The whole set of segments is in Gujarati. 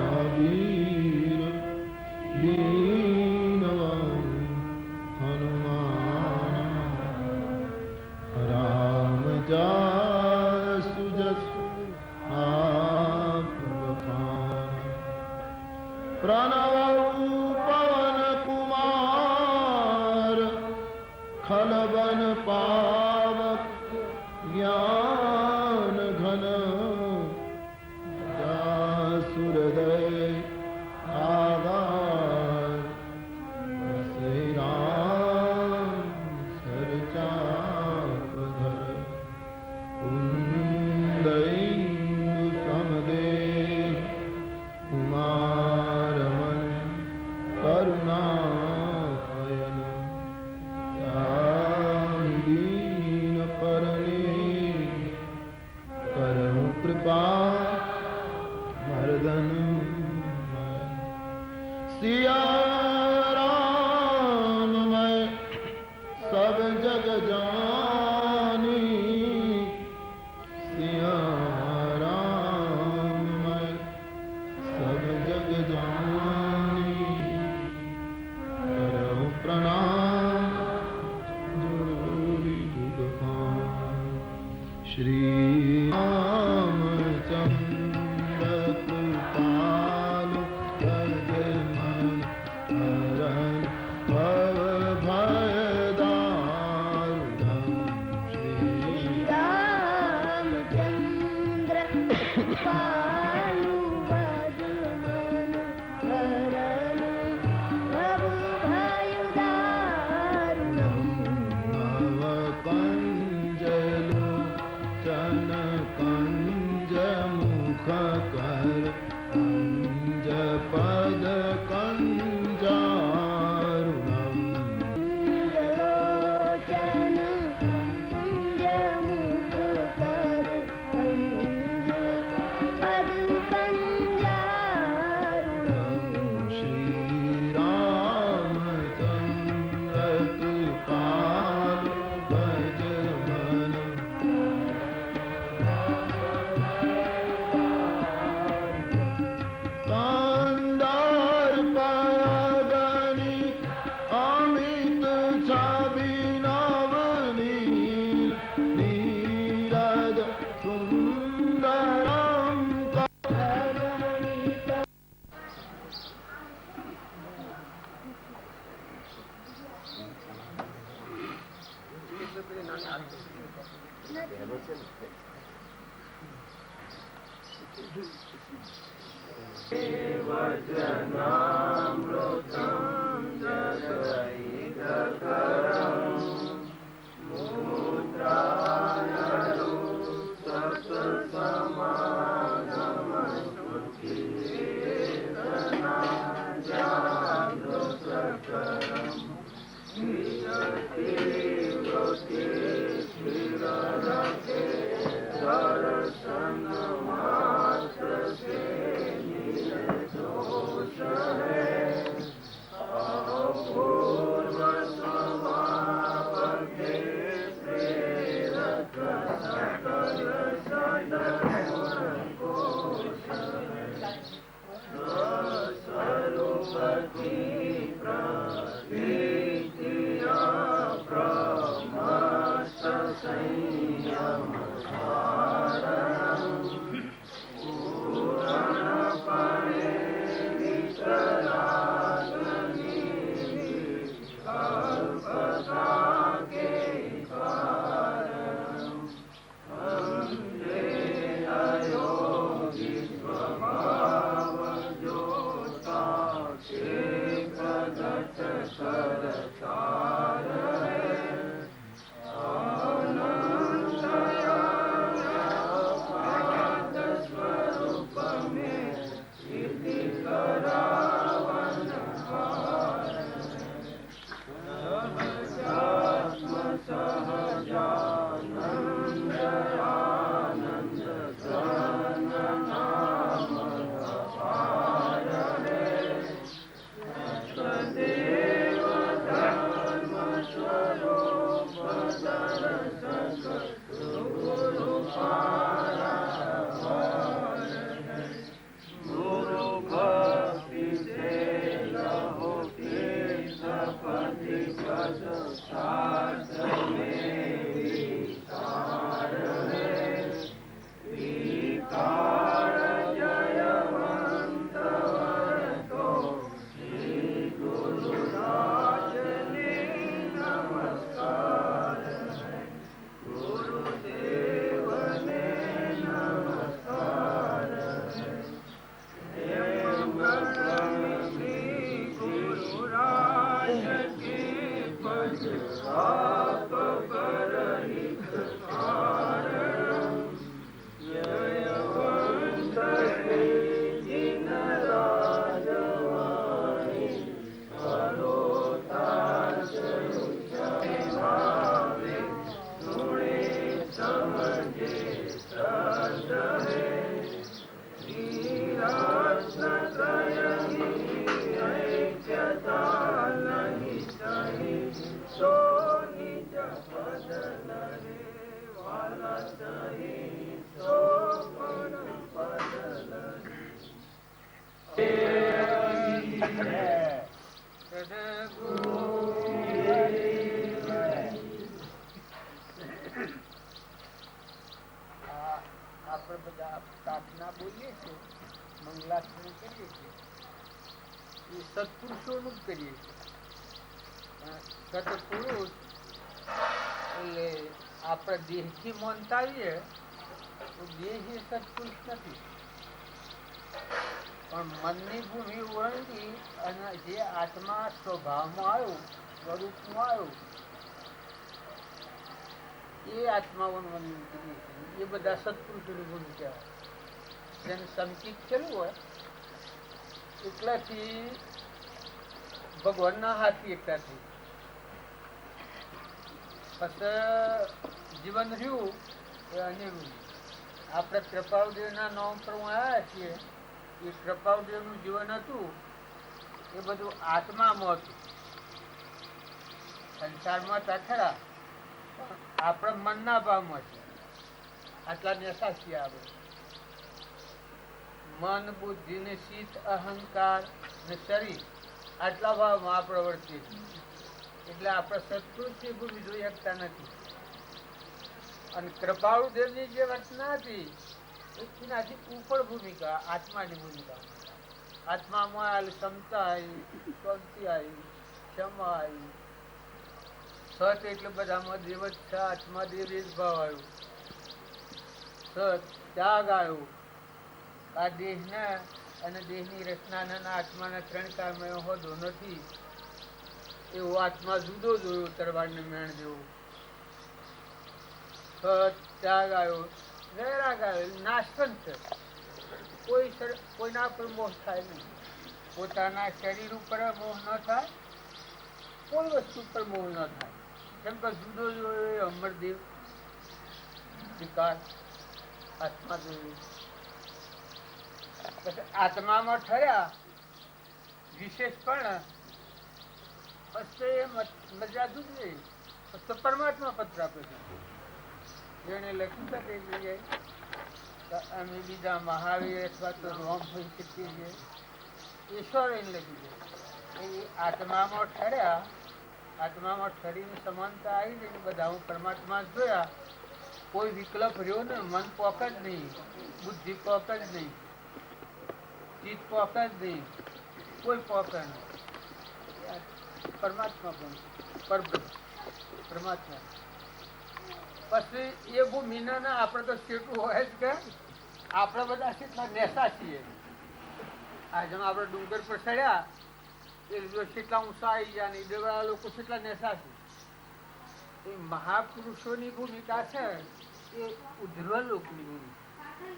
महावीर दीनवान हनुमान राम जासु जसु आप प्रणव पवन कुमार खलबन पावक ज्ञान घन जासुरदय आधार श्री राम सरचापधर कुंदइंदु समदेव कुमारमन करुणापयन दीन परने करहु कृपा मर्दन सिया राम मैं सब जग जानी सिया राम मैं सब जग जानी करहु प्रणाम जोड़ी जुगपान श्री रामचंद्र कृपाल मन हरण भव भय दारुणं श्री रामचंद्र कृपालु मन हरण भव भय दारुणं नव कंजलो चन कंज मुख कर कंज पद कंजारुणम लोचन कंज मुख कर कंज पद कंजारुणं श्री रामचंद्र कृपाल भज मन कांदार पागनी अमित छवि नवनील नीरज सुंदरम करुणित वचनामृतं जगदैककरं मुद्रानरो सत्समागमस्तुतिवेदना जागृतकरं विशति वृत्ति स्थिररते दर्शनमात्र से निर्दोष है ક્લાસ કરીએ છીએ એ સત્પુરુષોનું જ કરીએ છીએ. સત્પુરુષ એટલે આપણે દેહથી માનતા આવીએ તો દેહ એ સત્પુરુષ નથી, પણ મનની ભૂમિ ઓળંગી અને જે આત્મા સ્વભાવમાં આવ્યું, સ્વરૂપમાં આવ્યું, એ આત્માઓનું એ બધા સત્પુરુષોની ભૂમિ કહેવાય. જેને સંકિત થયેલું હોય એટલાથી ભગવાનના હાથી એકલાથી પછી જીવન રહ્યું એ અનેરું. આપણે કૃપાળદેવના નામ પર આવ્યા છીએ. એ કૃપાળદેવનું જીવન હતું એ બધું આત્મામાં હતું. સંસારમાં હતા ખરા, આપણા મનના ભાવમાં છે. આટલા નેસા છીએ આપણે. મન, બુદ્ધિ ને ચિત્ત, અહંકાર ને શરીર, આટલા ભાવમાં આપણે વર્તીએ છીએ. એટલે આપણે સત્પુરુષની ભૂમિ જોઈ શકતા નથી. અને કૃપાળુદેવની જે રચના હતી એનાથી ઉપર ભૂમિકા આત્માની ભૂમિકા. આત્મામાં ક્ષમતા આવી, શાંતિ આવી, ક્ષમા આવી. સત એટલે બધામાં દેવ જ છે. આત્મા દેવ એક ભાવ આવ્યો. સત ત્યાગ આવ્યો. આ દેહને અને દેહની રચનાના આત્માના ત્રણ કાળમાં હોદો નથી એવો આત્મા જુદો જોયો તરવારને મેણ જેવો. સત ત્યાગ આવ્યો, વૈરાગ આવ્યો, નાશવંત છે. કોઈના પર મોહ થાય નહીં. પોતાના શરીર ઉપર મોહ ન થાય, કોઈ વસ્તુ પર મોહ ન થાય. કેમ કે જુદો જોયો અમરદેવ વિકાસ આત્મા જોયું. પછી આત્મામાં ઠર્યા વિશેષ પણ પછી મજા જુદી. તો પરમાત્મા પત્ર આપે છે. જેને લખ્યું શકે અમે બીજા મહાવીર અથવા તો રોમ હોઈ શકીએ છીએ. ઈશ્વર એને લખ્યું છે. એ આત્મામાં ઠર્યા. આત્મામાં ઠરીને સમાનતા આવી જઈને બધા હું પરમાત્મા જોયા. કોઈ વિકલ્પ રહ્યો ને. મન પોક જ નહીં, બુદ્ધિ પોક જ નહીં, ચિત્ત પોક જ નહીં, કોઈ પોક નહીં. પરમાત્મા પણ પરમાત્મા. પછી એ ભૂમિના આપણે તો શેઠું હોય જ કે આપણે બધા કેટલા નેસા છીએ. આજે આપણે ડુંગર પર ચડ્યા એ કેટલા ઊંચા આવી ગયા ને દેવડા લોકો કેટલા નેસા છે. એ મહાપુરુષોની ભૂમિકા છે એ ઉધ્રવ લોકની ભૂમિકા,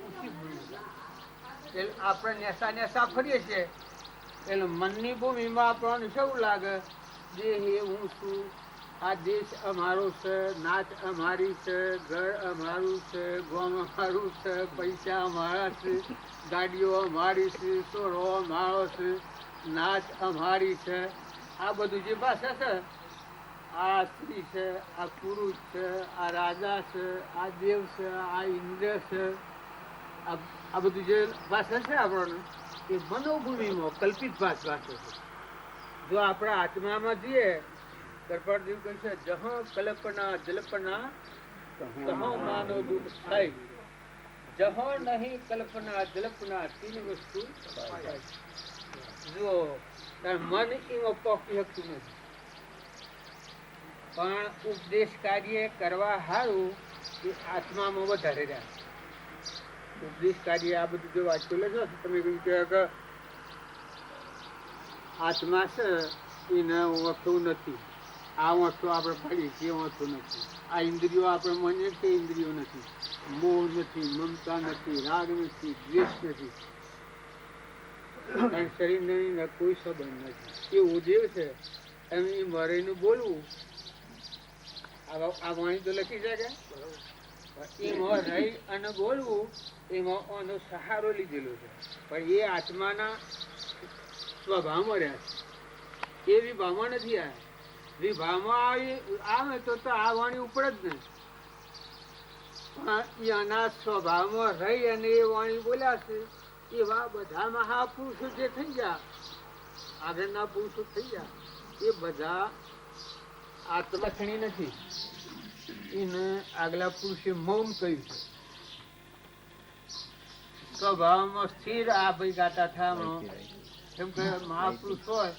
ઊંચી ભૂમિકા. એટલે આપણે નેસા નેસા ફરીએ છીએ એટલે મનની ભૂમિમાં આપણને કેવું લાગે દેહ એ હું છું, આ દેશ અમારો છે, નાચ અમારી છે, ઘર અમારું છે, ગામ અમારું છે, પૈસા અમારા છે, ગાડીઓ અમારી છે, સોરો અમારો છે, નાચ અમારી છે. આ બધું જે ભાષા છે, આ સ્ત્રી છે, આ પુરુષ છે, આ રાજા છે, આ દેવ છે, આ ઇન્દ્ર છે, આ બધું જે ભાષા છે આપણને એ મનોભૂમિમાં કલ્પિત ભાષા છે. જો આપણા આત્મામાં જઈએ કરપાળદેવ કહે છે જહ કલ્પના જલ્પના તહ માનો દુઃખ થાય. જહ નહીં કલ્પના જલ્પના તીન વસ્તુ જો મન એમાં પોકી શકતું નથી. પણ ઉપદેશ કાર્ય કરવા સારું એ આત્મામાં વધારે રહ્યા. ઉપદેશ કાર્ય આ બધું જો વાંચતું લેશો તમે કહ્યું કે આત્મા છે એને ઓળખવું નથી. આ ઓઠો આપણે પાડીએ તે ઓઠો નથી. આ ઇન્દ્રિયો આપણે માનીએ તે ઇન્દ્રિયો નથી. મોહ નથી, મમતા નથી, રાગ નથી, દ્વેષ નથી. કારણ શરીરને કોઈ સંબંધ નથી. એ ઉદેવ છે એમ એ મરેનું બોલવું આ વાણી તો લખી શકે. એમાં રહી અને બોલવું એમાં આનો સહારો લીધેલો છે. પણ એ આત્માના સ્વભાવમાં રહ્યા છે. એ વિભાવમાં નથી આવ્યા. વિભાવમાં આવે તો આ વાણી ઉપર જ નહીં. પણ એના સ્વભાવમાં રહી અને એ વાણી બોલ્યા છે. એવા બધા મહાપુરુષો જે થઈ ગયા, આગળના પુરુષો થઈ ગયા, એ બધા આત્મલક્ષણી નથી. એને આગલા પુરુષે મૌન કહ્યું છે. સ્વભાવમાં સ્થિર આ ભાઈ ગાતા થામણો. કેમ કે મહાપુરુષ હોય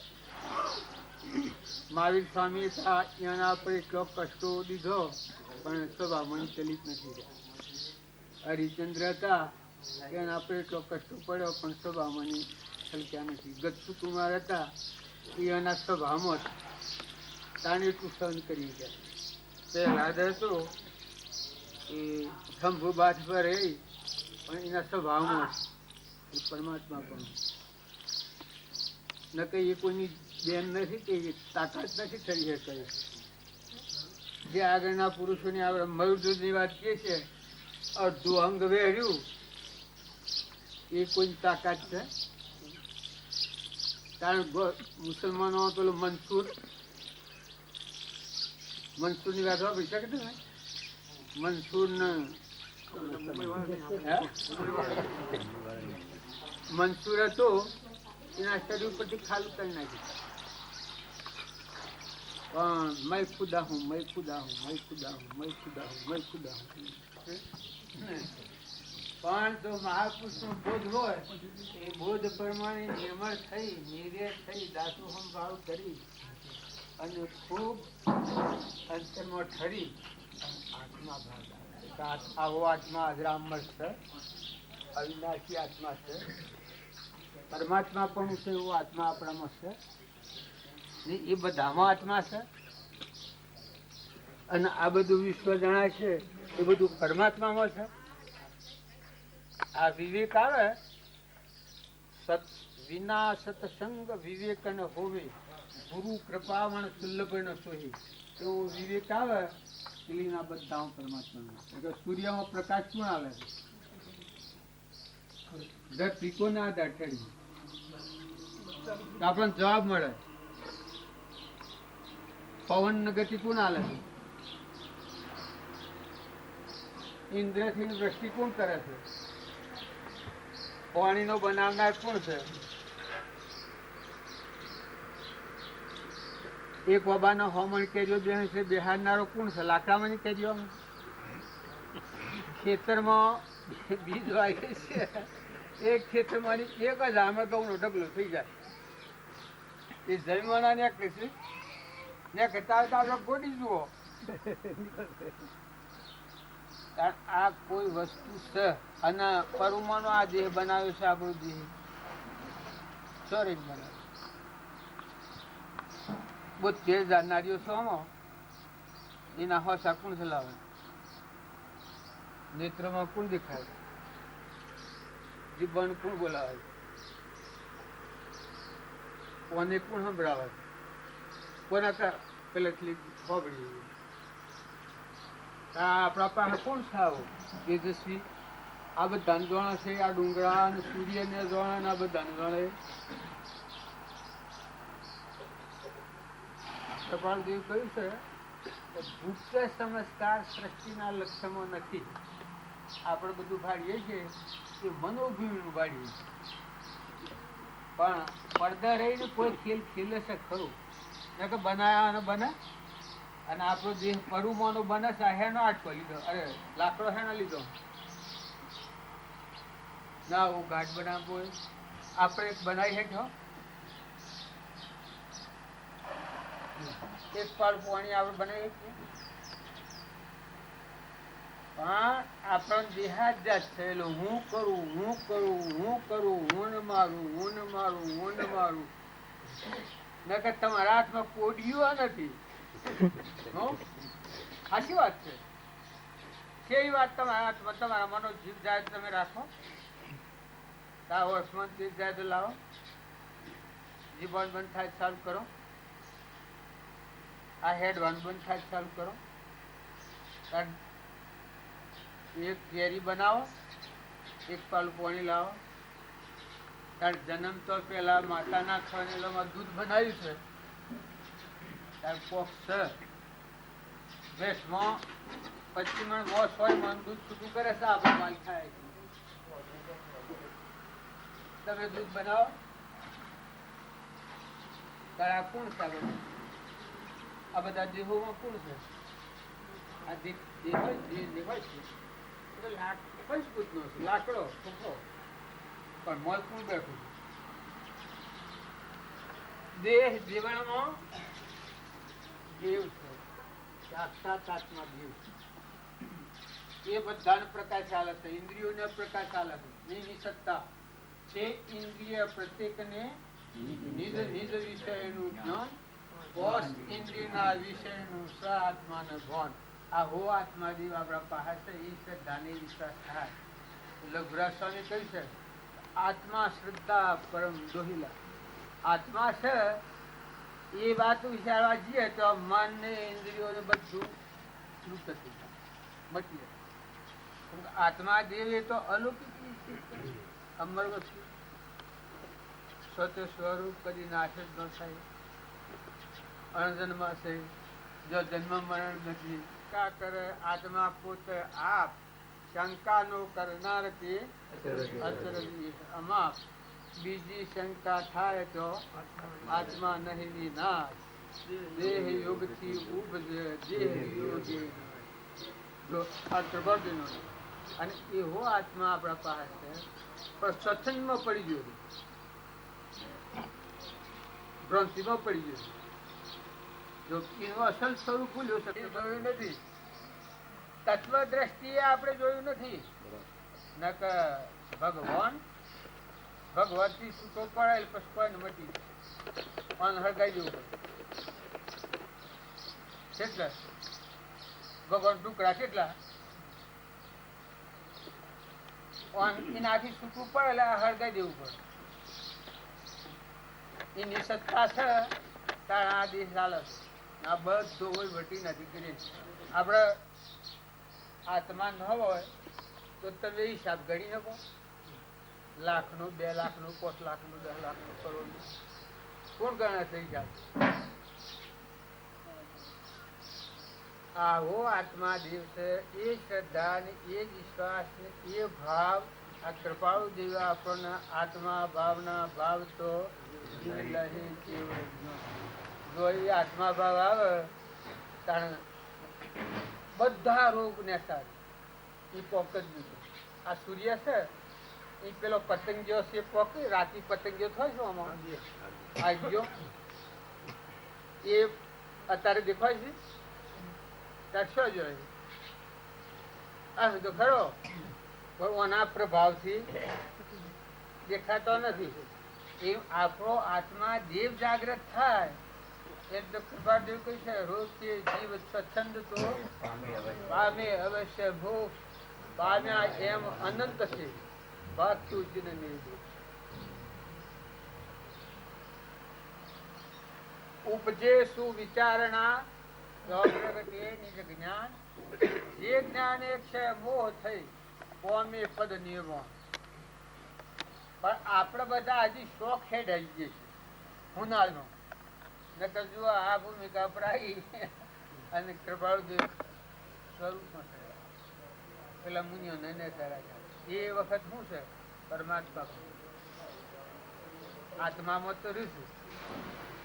મહાવીર સ્વામી હતા, એના પર એટલો કષ્ટો દીધો પણ સ્વભાવમાં ચલિત નથી રહ્યા. હરિચંદ્ર હતા, એના પર એટલો કષ્ટો પડ્યો પણ સ્વભાવમાં છલક્યા નથી. ગચ્છુકુમાર હતા, એના સ્વભાવમાં તાણે એટલું સહન કરી ગયા. પહેલાદ હતો એ શંભુ બાદ પર રહી પણ એના સ્વભાવમાં એ પરમાત્મા પણ ન કઈ એ કોઈની બેન નથી કે તાકાત નથી કરી શકે. જે આગળના પુરુષોની આપણે મયુરધ્વજની વાત કરીએ છીએ, અડધું અંગ વેર્યું એ કોઈની તાકાત છે? કારણ મુસલમાનો પેલું મનસૂરની વાત વાપરી શકે ને, મનસૂર ને મનસૂર હતો એના શરીર પરથી ખાલું કરી નાખ્યું. પણ મેં ખુદા હું, મેં ખુદા હું, મેં ખુદા હું, મેં ખુદા હું, મેં ખુદા હું. પણ જો મહાપુરુષનો બોધ હોય એ બોધ પ્રમાણે નિર્મળ થઈ, નિર્ય થઈ, દાસોહમ ભાવ કરી અને ખૂબ અંતરમાં ઠરી આત્મા ભાગ આવે. આવો આત્મા અજરામર છે, અવિનાશી આત્મા છે, પરમાત્મા પણ છે એવો આત્મા આપણામાં છે ને એ બધામાં આત્મા છે. અને આ બધું વિશ્વ જણાય છે એ બધું પરમાત્મામાં છે. આ વિવેક આવે, સત વિના સત્સંગ વિવેક ન હોવે, ગુરુ કૃપાવણ સુલભ ન સોહી. એવો વિવેક આવે એટલે બધા પરમાત્મા. સૂર્યમાં પ્રકાશ કોણ આવે? ત્રિકોણ આધાર ચડી આપણને જવાબ મળે. પવન ગતિ કોણ હાલે? ઇન્દ્રથી વૃષ્ટિ કોણ કરે છે? પાણીનો બનાવનાર કોણ છે? એક બાબાનો હોમણ કેરીઓ બેન છે, બેહારનારો કોણ છે? લાકડામાંની કેરીઓ. ખેતરમાં બીજ વાગે છે, એક ખેતરમાંથી એક જ આમે ઘઉંનો ઢગલો થઈ જાય. એ જમીવાના ને કહીશું ને કહેતા આપણે ગોડી જુઓ. આ કોઈ વસ્તુ છે અને પરમાણુ આ દેહ બનાવ્યો છે, આપણો દેહ શરીર બનાવ્યું. 72 જાણનારીઓ છો એના હોસા કોણ ચલાવે? નેત્રમાં કોણ દેખાય? જીવન કોણ બોલાવે? કોને કોણ સંભળાવે? કોના પેલેથી ખબરી? આપણા પાસે કોણ સાવ તેજસ્વી? આ બધા જોણા છે, આ ડુંગરા અને સૂર્યને જોણા ને આ બધા જોણે. કપાલદેવ કહ્યું છે ગુપ્ત સંસ્કાર સૃષ્ટિના લક્ષ્યમાં નથી. આપણે બધું ભાડીએ છીએ એ મનોભૂમિનું ભાડીએ છીએ. પણ પડદા રહીને કોઈ ખેલ ખેલે છે ખરું? કે બનાવ્યા અને બને અને આપણો દેહ પડુમાનો બને છે. હેનો આટકો લીધો, અરે લાકડો હેનો લીધો ના, હું ઘાટ બનાવવો હોય આપણે એક બનાવી હેઠો એક પાડ પાણી આપણે બનાવીએ છીએ. પણ આપણો દેહાદ્યાસ થયેલો હું કરું, હું કરું, હું કરું, હું ને મારું, હું ને મારું, હું ને મારું. નકર તમારા હાથમાં કોડિયું નથી. સાચી વાત છે. કેવી વાત? તમારા હાથમાં તમારા મનો જીવ જાય તમે રાખો, વર્ષમાં જીવ જાય તો લાવો, જીવન બંધ થાય ચાલુ કરો, આ હેડ વન બંધ થાય ચાલુ કરો. એક કેરી બનાવો, એક પાલું પાણી લાવો. તાર જન્મ તો પેલા માતાના ખવાનેલામાં દૂધ બનાવ્યું છે, તાર પોખ છે ભેંસમાં 25 મણ 100 મણ દૂધ છૂટું કરે છે. આપણે માલ થાય તમે દૂધ બનાવો તાર આ કોણ છે? આ બધા દેહોમાં કોણ છે? આ દેહ હોય છે પંચભૂતનો છે. લાકડો, પણ મોલ કોણ બેઠું છે? દેહ જીવનનો દેવ છે, સાક્ષાત આત્મા દેવ છે. એ બધાને પ્રકાશ આલે છે, ઇન્દ્રિયોને પ્રકાશ આલે છે. એની સત્તા છે ઇન્દ્રિય પ્રત્યેકને નિજ નિજ વિષયનું જ્ઞાન, કોષ ઇન્દ્રિયના વિષયનું સ આત્માને ભાન. આ હો આત્મા દેવ આપણા પાસે છે. એ શ્રદ્ધાને વિશ્વાસ થાય. લઘુરાજ સ્વામી કહ્યું છે, આત્મા શ્રદ્ધા પરમ દોહિલા. આત્મા છે એ વાત વિચારવા જઈએ તો મન ને ઇન્દ્રિયો ને બધું તૃપ્ત થઈ જાય, મટી જાય. આત્મા દેવ એ તો અલૌકિક અમર વસ્તુ, સ્વત સ્વરૂપ કદી નાશ જ ન થાય, અણજન્મા છે, જો જન્મ મરણ નથી. કા કરે આત્મા પોતે આપ, શંકા નો કરનાર તે અચરજ અમાપ. બીજી શંકા થાય તો આત્મા નહીં વિનાશ, દેહ યોગ થી ઉપજે દેહ યોગે. જો આ ત્રિભર્જનો અને એવો આત્મા આપણા પાસે પણ સત્સંગમાં પડી ગયો, ભ્રાંતિમાં પડી ગયો. જો એનું અસલ સ્વરૂપ ભૂલ્યો છે, જોયું નથી. તત્વ દ્રષ્ટિએ આપણે જોયું નથી. નક ભગવાન થી છૂટો પડાયેલ પછી કોઈ મટી અન હળગાઈ દેવું પડે. કેટલા ભગવાન ટુકડા કેટલા એનાથી છૂટવું પડે એટલે હળગાઈ દેવું પડે. એની સત્તા છે તાર આ દેશ ચાલે છે. આ બધું હોય વટી નથી કરી. આપણે આત્મા ન હોય તો તમે હિસાબ ગણી શકો. લાખનું, 2 લાખનું, 5 લાખનું, 10 લાખનું, કરોડનું કોણ ગણે છે હિસાબ? આવો આત્મા દેવ છે. એ શ્રદ્ધા ને એ વિશ્વાસ ને એ ભાવ આ કૃપાળુ દેવ આપણને આત્મા ભાવના ભાવ તો જો એ આત્મા ભાવ આવે ત્યારે બધા રોગ ને સારી એ પોક જ નહીં. આ સૂર્ય છે એ પેલો પતંગિયો છે પોકે, રાતી પતંગિયો થાય છે આમાં આ ગયો એ અત્યારે દેખાય છે ત્યારે શું જોઈએ? આ તો ખરો ભગવાનના પ્રભાવથી દેખાતો નથી. એ આપણો આત્મા દેવ જાગ્રત થાય એટલે કૃપાદેવ કહે છે રોજથી જીવ સ્વચ્છંદ તો પામે અવશ્ય ભોગ પામ્યા એમ અનંત છે ભાગતું જ નહીં. ઉપજે સુવિચારણા નિજ જ્ઞાન, જે જ્ઞાન એક છે મોહ થઈ કોમે પદ નિર્માણ. પણ આપણે બધા હજી શોખ હેડ આવી ગઈ છે હુનારનો. નકર જુઓ આ ભૂમિકા અપરાઈ અને કૃપાળુદેવ સ્વરૂપમાં થયા પેલા મુનિઓ ને કરાયા. એ વખત શું છે? પરમાત્મા આત્મામાં તો રહીશું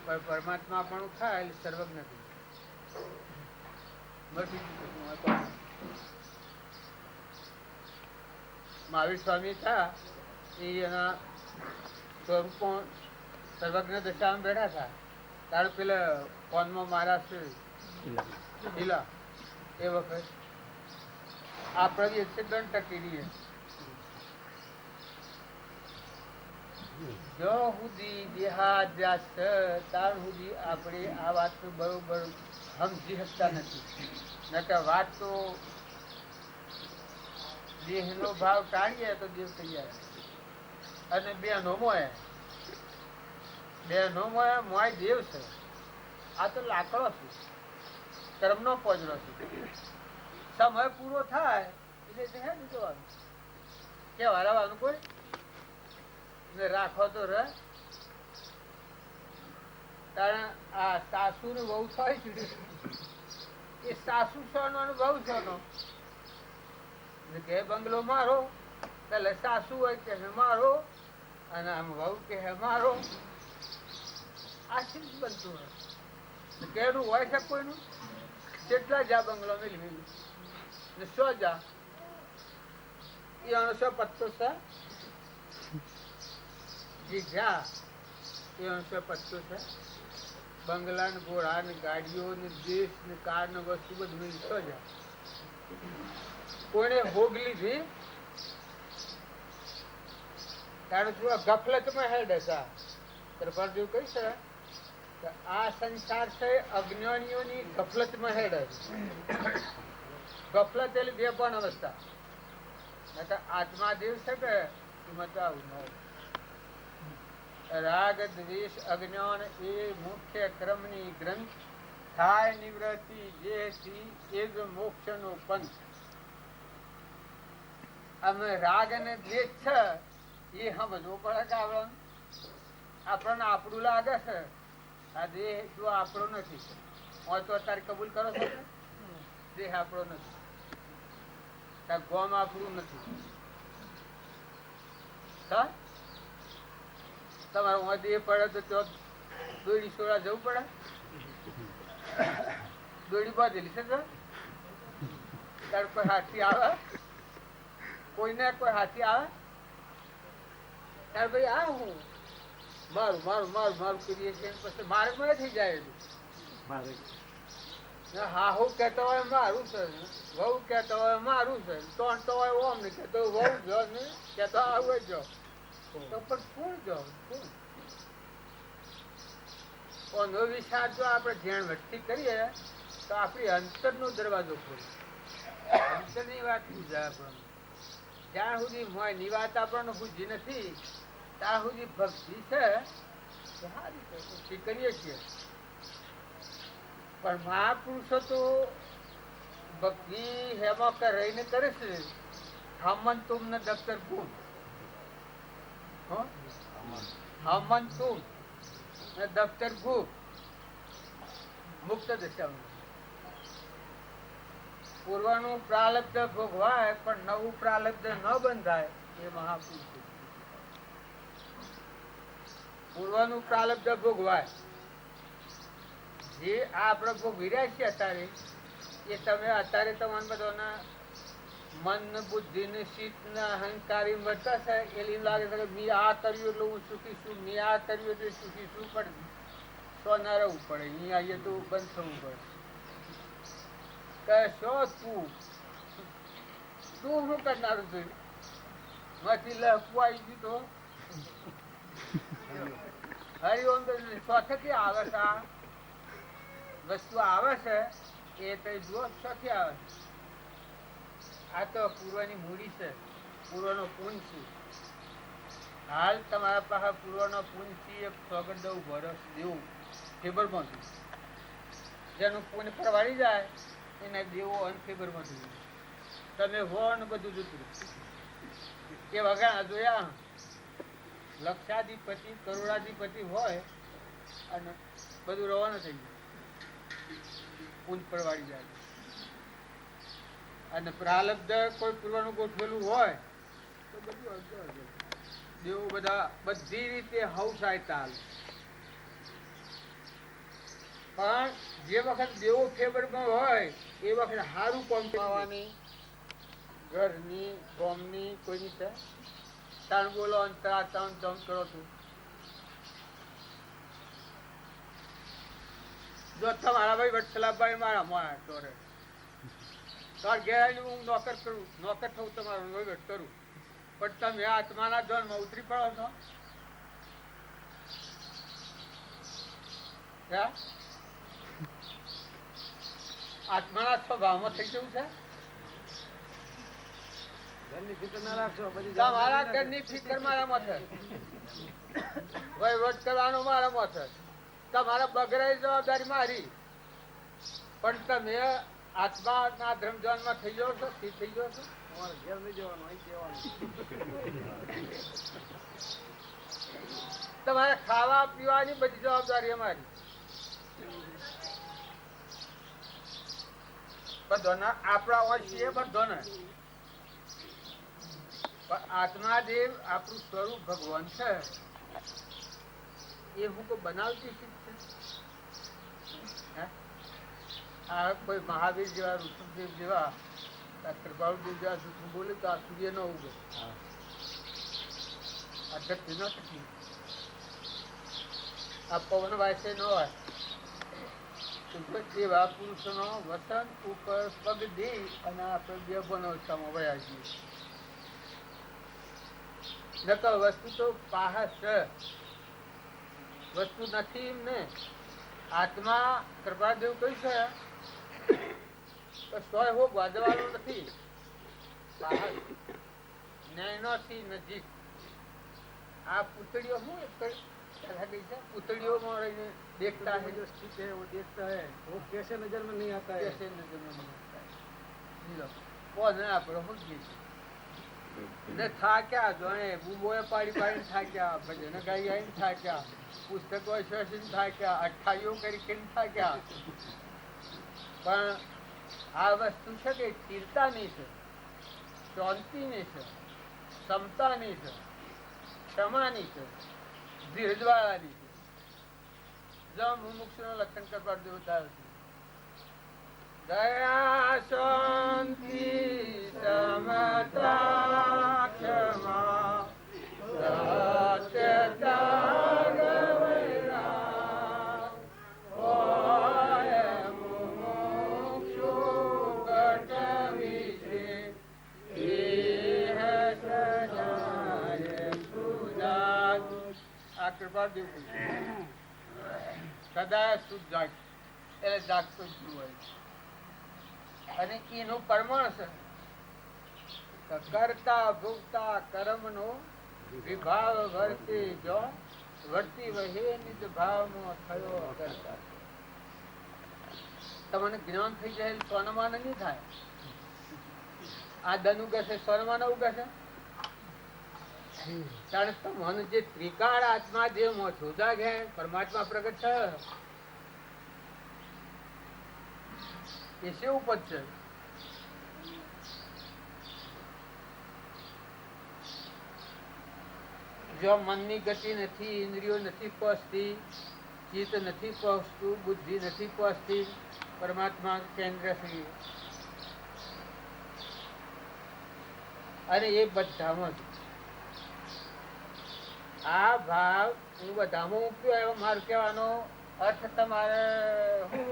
પણ પરમાત્મા પણ થાય એટલે સર્વજ્ઞ નથી. મહાવીર સ્વામી હતા એના સ્વરૂપો સર્વજ્ઞ દશામાં બેઠા હતા તારે પેલા ફોનમાં મારા છે ઢીલા એ વખત આપણે એક્સિડન્ટ ટકી રહીએ. જો સુધી દેહાદ્યાસ ત્યાર સુધી આપણે આ વાતનું બરોબર સમજી શકતા નથી. નકર વાત તો દેહનો ભાવ ટાળીએ તો દેવ થઈ જાય. અને બેનો મોય મોય દેવ છે. આ તો લાકડો છે, કર્મનો પોજરો છે. સમય પૂરો થાય એટલે હે જોવાનું કે વાળવાનું કોઈ ને રાખો તો રહે. કારણ આ સાસુ ને બહુ થાય છે એ સાસુ સોનો બહુ સોનો કે બંગલો મારો પેલે સાસુ હોય કે મારો અને આમ વહુ કે મારો. આ શું બનતું હોય કેનું હોય છે કોઈનું? કેટલા જા બંગલો મિલવી ને 100 જા એ 100 પત્તો છે જે જા એ અંશે પત્તો છે. બંગલા ને ઘોડા ને ગાડીઓ ને દેશ ને કાર ને વસ્તુ બધું મિલતો જાય. કોઈને ભોગ લીધી ત્યારે તું ગફલતમાં હેડ હતા. પ્રભાત જેવું કહી છે કે આ સંસાર છે અજ્ઞાનીઓની ગફલતમાં હેડ. ગફલત એટલે બે પણ અવસ્થા. આત્મા દેવ છે કે રાગ દ્વેષ અજ્ઞાન એ મુખ્ય ક્રમની ગ્રંથ થાય નિવૃત્તિ જેથી એ જ મોક્ષનો પંથ. અમે રાગ અને દ્વેષ છે એ સમજવું પડે કે આપણને આપણું લાગે છે. આ દેહ જો આપણો નથી હોય તો અત્યારે કબૂલ કરો છો. દેહ આપણો નથી, ગોમ આપણું નથી. તમારે દેહ પડે તો ત્યાં દોડી સોળા જવું પડે. દોડી બાંધેલી છે ત્યારે કોઈ હાથી આવે, કોઈને કોઈ હાથી આવે ત્યારે ભાઈ આ હું મારું મારું મારું મારું કરીએ છીએ. પછી મારે મને થઈ જાય. હા હું કેતો હોય મારું છે, વહુ કેતો હોય મારું છે, તોણ તો હોય ઓમ ને કેતો વહુ જો ને કેતો આવું જો તો પણ કોણ જો કોણ વિચાર જો આપણે ધ્યાન વસ્તી કરીએ તો આપણી અંતર નો દરવાજો ખોલે. અંતર ની વાત પૂજા આપણને જ્યાં સુધી મોય ની વાત આપણને પૂજી નથી ત્યાં સુધી ભક્તિ છે સારી કરીએ છીએ. પણ મહાપુરુષો તો ભક્તિ હેમાં રહીને કરે છે. હમન તુમ ને દફતર ગુમ, હમન તુમ ને દફતર ગુમ મુક્ત દશામાં. પૂર્વનું પ્રાલબ્ધ ભોગવાય પણ નવું પ્રાલબ્ધ ન બંધાય એ મહાપુરુષ. પૂર્વનું પ્રાલબ્ધ ભોગવાય જે આ આપણે ભોગવી રહ્યા છીએ અત્યારે એ તમે અત્યારે તમારા બધાના મન બુદ્ધિ ને શીત ને અહંકારી મળતા છે. એટલે એમ લાગે છે કે મેં આ કર્યું એટલે હું સુખી છું, મેં આ કર્યું એટલે સુખી છું. પણ સો ના રહેવું પડે. અહીં આવીએ તો બંધ થવું પડે. કશો તું શું કરનારું જોયું માંથી લખવું આવી ગયું તો હરિઓમ શોખથી આવે છે. આ વસ્તુ આવે છે એ તો જુઓ શોખી આવે છે. આ તો પૂર્વની મૂડી છે, પૂર્વનો પૂંજ છે. હાલ તમારા પાસે પૂર્વનો પૂંજ છે. એક સોગંદ વર્ષ દેવું ફેબરમાં જેનું પૂંજ પરવાડી જાય એને દેવો અનફેબરમાં થઈ જાય. તમે હો ને બધું જતું એ વગર જોયા. લક્ષાધિપતિ કરોડાધિપતિ હોય અને બધું રવાનું થઈ જાય. પૂંજ પરવાડી જાય. અને પ્રાલબ્ધ કોઈ પૂર્વનું ગોઠવેલું હોય તો બધું દેવો બધા બધી રીતે હવસાય ચાલે. પણ જે વખત દેવો ફેવરમાં હોય એ વખત સારું કામ કરવાની ઘરની ગામની કોઈની છે તાણ બોલો અંતરા તાણ જમ કરો તું. જો તમારા ભાઈ વત્સલાભાઈ મારા મોયા ચોરે તાર ઘેર હું નોકર કરું, નોકર થવું તમારું વહીવટ કરું. પણ તમે આત્માના ધનમાં ઉતરી પડો છો. આત્માના સ્વભાવમાં થઈ જવું છે. તમારા ઘરની ફિકર મારામાં છે, વહીવટ કરવાનો મારામાં છે. તમારા બગડાઈ જવાબદારી મારી. પણ તમે આત્માના ધર્મજ્ઞાનમાં થઈ જાઓ છો, સ્થિર થઈ જાઓ છો. ઘેર નહીં જવાનું. તમારે ખાવા પીવાની બધી જવાબદારી અમારી. બધાના આપણા હોય છીએ બધાને. પણ આત્માદેવ આપણું સ્વરૂપ ભગવાન છે એ હું કોઈ બનાવતી છે. આ કોઈ મહાવીર જેવા ઋષભદેવ જેવા કૃપાળુદેવ જેવા જૂઠું બોલે તો આ સૂર્ય ન ઉગે. આ ધરતી ન થતી. આ પવન વાસે ન હોય એવા પુરુષોનો વસન ઉપર પગ દે અને આપણે બે બનાવતામાં વયા જઈએ. નકર વસ્તુ તો પાહસ છે, વસ્તુ નથી એમ ને. આત્મા કૃપાદેવ કહ્યું છે સોય હો બાંધવાનો નથી, નયનોથી નજીક. આ પૂતળીઓ શું પૂતળીઓમાં રહીને देखता है, जो स्थित है वो देखता है, वो कैसे नजर में नहीं आता है, कैसे नजर में नहीं आता है. कौन है आप लोग ने था क्या जोने बुबोए पाड़ी पाड़ी था क्या, भजन गाई आई था क्या, पुस्तकों श्वसन था क्या, अट्ठाईयों करके था क्या. પણ આ વસ્તુ છે કે સ્થિરતાની છે, શાંતિની છે, ક્ષમતાની છે, ક્ષમાની છે, ધીરજવાળાની છે. જો મુમુક્ષુનો લક્ષણ કરવા દેવતા દયા શાંતિ સમતા ક્ષમા સત્યતા ગવૈરાગ ઓય મુમુક્ષુ કટ વિશે ઇહ સજાય સુજાત. આ કૃપા દેવ સદા શુદ્ધ જાગ એટલે જાગતું જ હોય. અને એનું પ્રમાણ છે કરતા ભોગતા કર્મનો વિભાવ વર્તી જો વર્તી વહે નિજ ભાવમાં થયો કરતા. તમને જ્ઞાન થઈ જાય સોનામાં નહીં થાય. આ દન ઉગશે સોનામાં ઉગશે. ત્યારે તમને જે ત્રિકાળ આત્મા જે મોજુદા છે પરમાત્મા પ્રગટ છે એ શું ઉપજ છે. જો મનની ગતિ નથી, ઇન્દ્રિયો નથી પહોંચતી, ચિત્ત નથી પહોંચતું, બુદ્ધિ નથી પહોંચતી પરમાત્મા કેન્દ્ર થી. અને એ બધામાં આ ભાવ હું બધામાં મૂક્યો. એવો મારો કહેવાનો અર્થ તમારે હું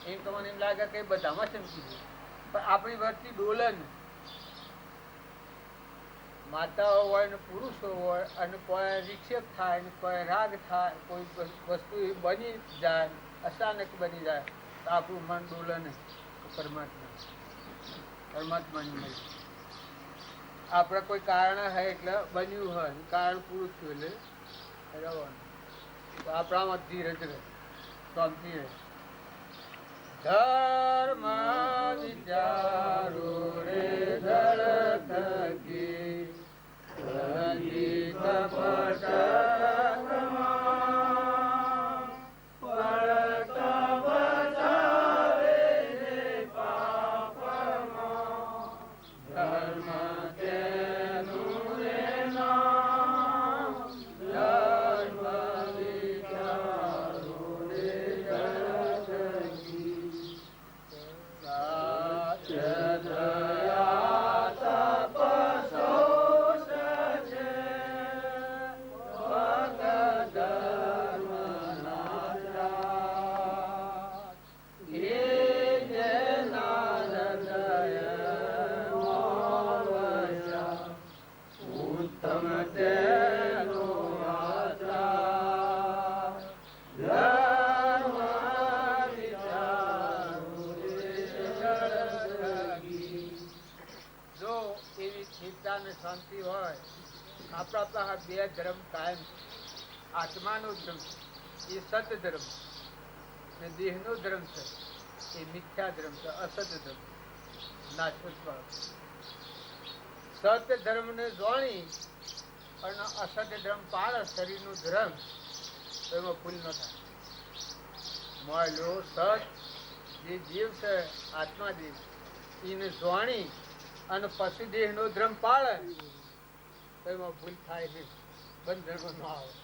એમ તો મને એમ લાગે કે બધામાં સમજી ગયું. પણ આપણી વર્તી ડોલન માતાઓ હોય ને પુરુષો હોય અને કોઈ વિક્ષેપ થાય ને કોઈ રાગ થાય, કોઈ વસ્તુ બની જાય, અચાનક બની જાય તો આપણું મન ડોલન પરમાત્માની મળી. આપણે કોઈ કારણ હોય એટલે બન્યું હોય, કારણ પૂરું થયું એટલે રહેવાનું. તો આપણામાં ધીરજ રહે, શાંતિ રહે. ધર્મ વિચારો રે ધર થકી કપટ શાંતિ હોય. આપણા પાસે બે ધર્મ કાયમ. આત્માનો ધર્મ એ સત ધર્મ ને દેહનો ધર્મ છે એ મિથ્યા ધર્મ છે, અસત ધર્મ, નાશવંત. સત્ય ધર્મ ને જોણી અને અસત્ય ધર્મ પાડે શરીરનું ધર્મ, એમાં ભૂલ ન થાય. મળ્યો સત જે જીવ છે આત્મા જીવ એને જોણી અને પછી દેહ નો ધર્મ પાળે તો એમાં ભૂલ થાય છે, બંધન ન આવે.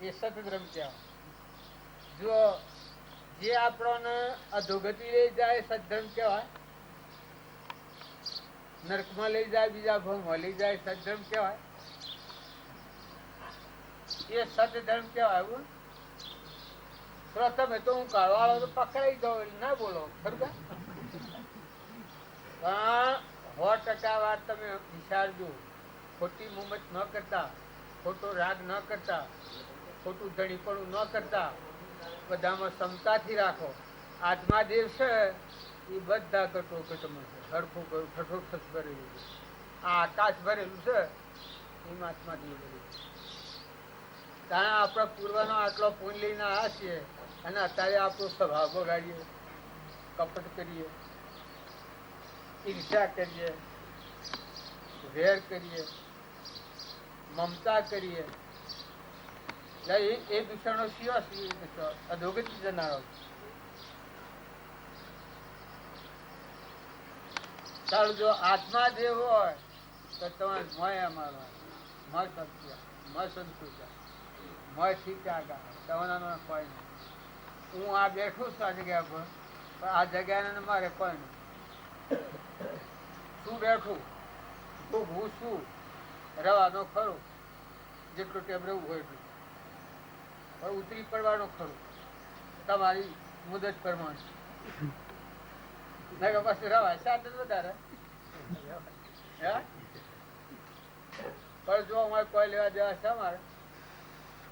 એ સતધર્મ કહેવાય. જો જે આપણને અધોગતિ લઈ જાય સદધર્મ કહેવાય, નરકમાં લઈ જાય, બીજા ભાવમાં લઈ જાય સદધર્મ કહેવાય. એ સતધર્મ કહેવાય. પ્રથમે તો હું કાઢવાળો તો પકડાઈ જાઉં એટલે ના બોલો ખરું કે? પણ 100% વાત તમે વિચારજો. ખોટી મુમત ન કરતા, ખોટો રાગ ન કરતા, ખોટું ધણીપણું ન કરતા, બધામાં ક્ષમતાથી રાખો. આત્મા દેવ છે એ બધા કટોકટમાં છે, હરખું ઠઠોઠ ભરેલું છે. આ આકાશ ભરેલું છે એમાં આત્મા દેવ ભરેલું છે. ત્યાં આપણા પૂર્વનો આટલો પૂન લઈને આવ્યા છીએ અને અત્યારે આપણો સ્વભાવ બગાડીએ, કપટ કરીએ, ઈર્ષા કરીએ, વેર કરીએ, મમતા કરીએ. એ દૂષણો સિવાય અધોગતિ જનારો. ચાલો, જો આત્મા જે હોય તો તમારે મય અમારો મય સત્ય, મય સંતુષ, મય ઠીક તમારા કોઈ નહીં. હું આ બેઠું છું આ જગ્યા પર, પણ આ જગ્યાને મારે કોઈ નહીં. શું બેઠું હું શું રવાનો ખરું, જેટલું ટેમ રહેવું હોય એટલું, પણ ઉતરી પડવાનું ખરું તમારી મુદત પ્રમાણે. પછી રવાય સાથે વધારે. પણ જો અમારે કોઈ લેવા દેવા છે અમારે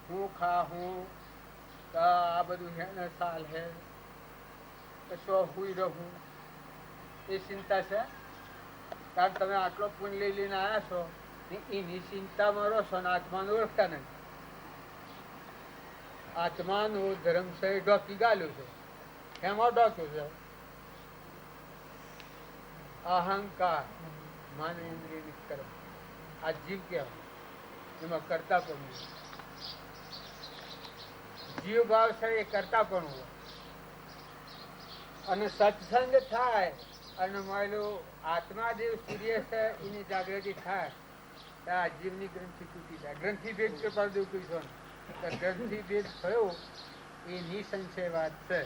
હું ખા હું આ બધું હે ને સાલ હે તો હુઈ રહું એ ચિંતા છે. કારણ તમે આટલો પૂન લઈને આવ્યા છો એની ચિંતામાં રહો છો ને આત્માનું ઓળખતા નથી. આત્માનું ધર્મ છે એ ઢોકી ગાલ્યું છે. એમાં ઢોક્યું છે અહંકાર, માન ઇન્દ્રિય નિષ્કર્મ. આ જીવ કહેવાય, એમાં કરતા પણ જીવ ભાવ છે એ કરતા પણ હોય. અને સત્સંગ થાય અને માયલું આત્મા જે સૂર્ય છે એની જાગૃતિ થાય તો આ જીવની ગ્રંથિ તૂટી જાય. ગ્રંથિ ભેદ કૃપા દેવ કહીશો ને તો ગ્રંથિ ભેદ થયો એ નિસંશય વાત છે.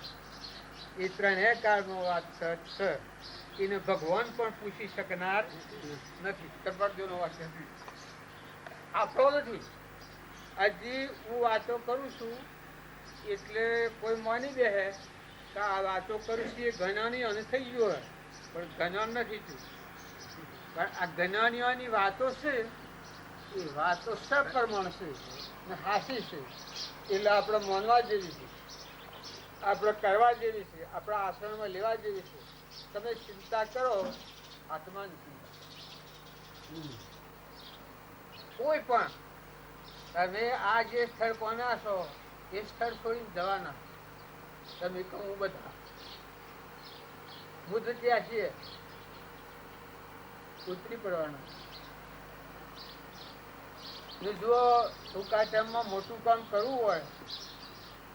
એ ત્રણેય કાળનો વાત છે. એને ભગવાન પણ પૂછી શકનાર નથી. કૃપાદેવનો વાત આપણો નથી. હજી હું વાતો કરું છું એટલે કોઈ માની દે કે આ વાતો કરું છું એ જ્ઞાની અને થઈ ગયો હોય, પણ જ્ઞાન નથી થયું. પણ આ જ્ઞાનીઓની વાતો છે એ વાતો સપ્રમાણ છે ને હાસી છે. એટલે આપણે માનવા જેવી છે, આપણે કરવા જેવી છે, આપણા આશ્રમમાં લેવા જેવી છે. તમે ચિંતા કરો આત્માની ચિંતા. કોઈ પણ તમે આ જે સ્થળ કોના છો એ સ્થળ છોડીને જવાના. તમે કહું બધા બુદ્ધ ત્યાં છીએ, ઉતરી પડવાના. જો ટૂંકા ટાઈમમાં મોટું કામ કરવું હોય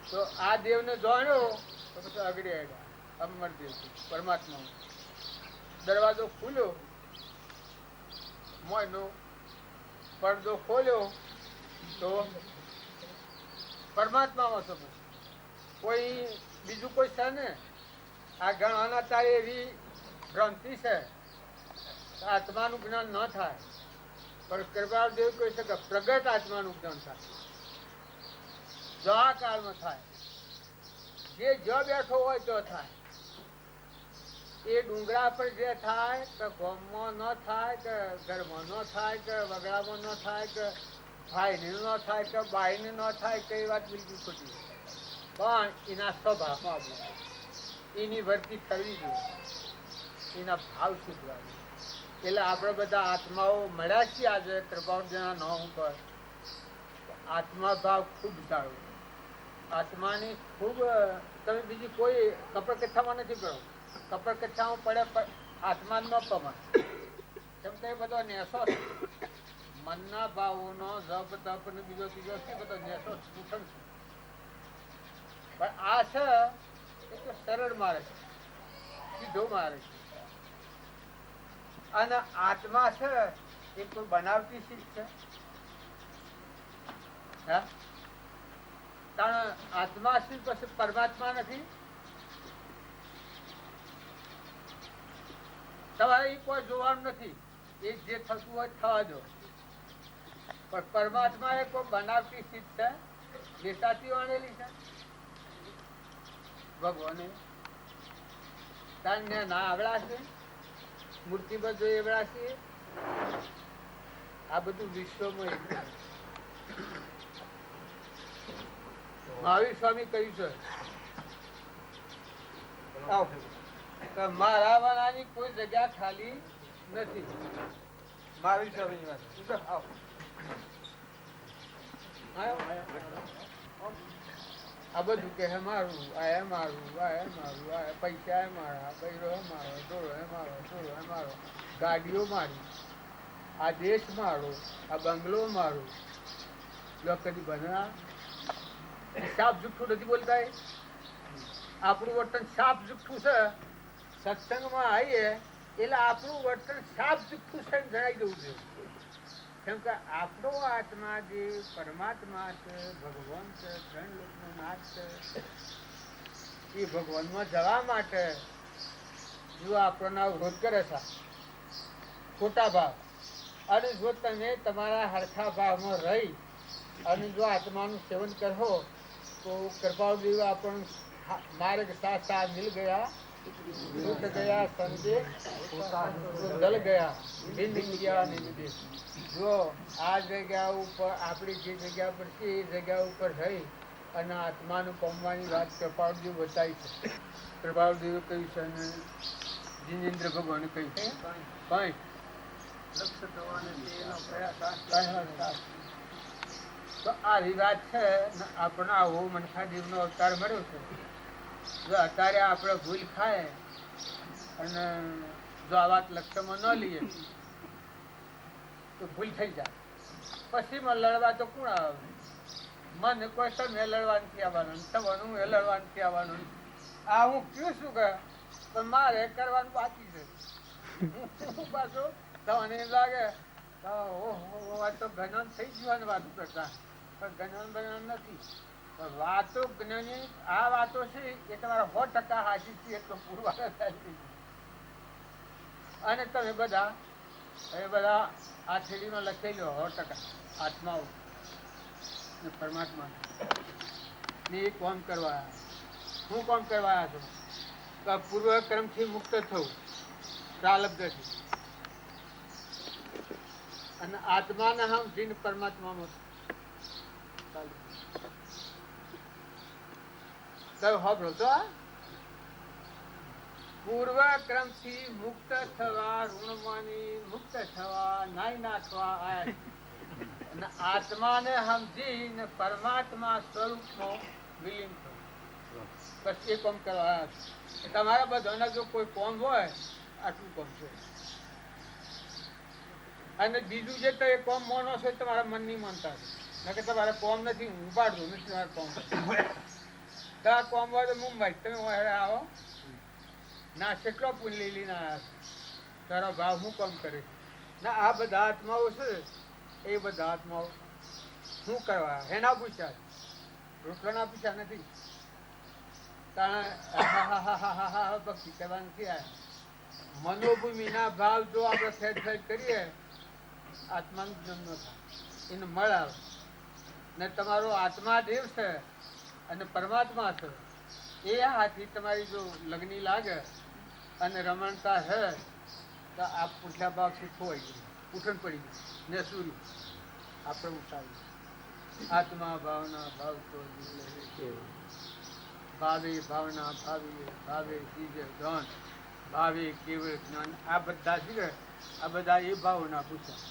તો આ દેવને જાણ્યો તો પછી આગળ આવ્યા. અમરદેવ પરમાત્મા દરવાજો ખુલ્યો, મોયનો પડદો ખોલ્યો તો પરમાત્મામાં સમજ. કોઈ બીજું કોઈ છે ને આ ગણવાના તારે એવી ભ્રાંતિ છે આત્માનું જ્ઞાન ન થાય. પણ કૃપાદેવ કહી શકે પ્રગટ આત્માનું જ્ઞાન થાય. જો આ કાળમાં થાય, જે જો બેઠો હોય તો થાય. એ ડુંગરા પર જે થાય કે ગામમાં ન થાય કે ઘરમાં ન થાય કે વગડામાં ન થાય કે ભાઈને ન થાય કે બાઈને ન થાય કે એ વાત બિલકુલ ખોટી. પણ એના સ્વભાવમાં આવવું, એની વર્તી કરવી જોઈએ, એના ભાવ શીખવા જોઈએ. એટલે આપણે બધા આત્માઓ મળ્યા છીએ આજે કૃપાળજીના નામ ઉપર. આત્મા ભાવ ખૂબ સારો. આત્માની ખૂબ તમે બીજી કોઈ કપડ કથામાં નથી કરો. કપડ કથામાં પડે આત્મા ન કમાય. કેમ કે એ બધો નેસો છે. મનના ભાવોનો જપ તપ ને બીજો ત્રીજો છે બધો નેસો શોષણ છે. પણ આ છે એ તો સરળ મારે છે, સીધો મારે છે. અને આત્મા છે એ કોઈ બનાવતી ચીજ છે? હા, કારણ આત્મા શું પછી પરમાત્મા નથી. તમારે એ કોઈ જોવાનું નથી. એ જે થતું હોય થવા દો. પણ પરમાત્મા એ કોઈ બનાવતી ચીજ છે? વેચાતી વાળેલી છે? ભગવાને તાને ના આવડા છે, મૂર્તિ બધું એવડા છે. આ બધું વિશ્વમાં એક છે. મહાવીર સ્વામી કહ્યું છે મારા વાળાની કોઈ જગ્યા ખાલી નથી. મહાવીર સ્વામીની વાત આ બધું કે હે મારું, આ મારું, આ મારું, આ પૈસા હે મારા, બૈરો હે મારો, ડોળો હે મારો, ડોળો હે મારો, ગાડીઓ મારી, આ દેશ મારો, આ બંગલો મારો. લોકો કદી બના સાપ જુઠ્ઠું નથી બોલતા. આપણું વર્તન સાપ જુઠ્ઠું છે. સત્સંગમાં આવીએ એટલે આપણું વર્તન સાપ જુઠ્ઠું છે જણાવી દઉં છે. કેમ કે આપણો આત્મા જે પરમાત્મા છે, ભગવાન છે, ત્રણ લોકનો નાથ છે, એ ભગવાનમાં જવા માટે જો આપણને વિરોધ કરે છે ખોટા ભાવ, અને જો તમે તમારા હરખા ભાવમાં રહી અને જો આત્માનું સેવન કરો તો કૃપાળદેવ આપણને માર્ગ સાથ સાથ મિલ ગયા, છૂટ ગયા, સંજે દલ ગયા, બિંદ ગયા નિર્દેશ. જો આ જગ્યા ઉપર આપણી જે જગ્યા પર છે એ જગ્યા ઉપર રહી અને આત્માનું પામવાની વાત કૃપાળદેવ બતાવી છે. કૃપાળદેવે કહ્યું છે અને જીનેન્દ્ર ભગવાને કહ્યું છે કઈ લક્ષ્ય થવાને એનો પ્રયાસ. તો આ વાત છે. આપણને આવો મનખાદેવનો અવતાર મળ્યો છે. જો અત્યારે આપણે ભૂલ ખાય અને જો આ વાત લક્ષ્યમાં ન લઈએ તો ભૂલ થઈ જાય. પછી લડવા તો કોણ આવે? મને કોઈ તમે લડવા નથી આવવાનું, થવાનું એ લડવા નથી આવવાનું. આ હું કયું શું કે પણ મારે કરવાનું બાકી છે. પાછું તમને એમ લાગે તો જ્ઞાન થઈ જવાની વાતો કરતા, પણ જ્ઞાન બનવાનું નથી. વાતો જ્ઞાની આ વાતો છે એ તમારા 100% હાજર છે એટલો પુરવાર થાય. અને તમે બધા આ થેલીમાં લખી લો 100% આત્માઓ પરમાત્મા ને એ કોમ કરવા. હું કોમ કરવા આવ્યા છું? પૂર્વક્રમથી મુક્ત થવું પ્રાલબ્ધથી, અને આત્માને હમ જીન પરમાત્મામાં પૂર્વક્રમથી મુક્ત થવા, ઋણમાની મુક્ત થવા, નાઈ નાખવા અને આત્માને સમજીને પરમાત્મા સ્વરૂપમાં વિલીન થવું. બસ એ કામ કરવા. તમારા બધાના જો કોઈ કોમ હોય આટલું કોમ છે. અને બીજું જે તમે કોમ માનો છો તમારા મનની માનતા છે કે તમારે કોમ નથી, હું પાડું નથી તમારે કોમ. તમારા કોમ હોય તો મુંબઈ તમે આવો ના કેટલો પુણ્ય લઈને આવ્યા છો, તારો ભાવ હું કામ કરે ના. આ બધા આત્માઓ છે એ બધા આત્માઓ શું કરવા એના પૂછ્યા, રોટલાના પૂછ્યા નથી. ભક્તિ કરવા નથી આવ્યા. મનોભૂમિના ભાવ જો આપણે ફેર ફેર કરીએ આત્માનું જન્મ ન થાય, એને મળ આવે ને. તમારો આત્મા દેવ છે અને પરમાત્મા છે. એ હાથી તમારી જો લગ્ની લાગે અને રમણતા છે તો આ પૂછલા ભાગથી ખોવાઈ ગયું, ઉઠણ પડી ગયું ને સૂર્ય આપણે ઉઠાવી. આત્મા ભાવના ભાવ તો ભાવે ભાવના ભાવી ભાવે ચીજ ધન ભાવે કેવળ જ્ઞાન. આ બધા છે આ બધા એ ભાવના પૂછ્યા.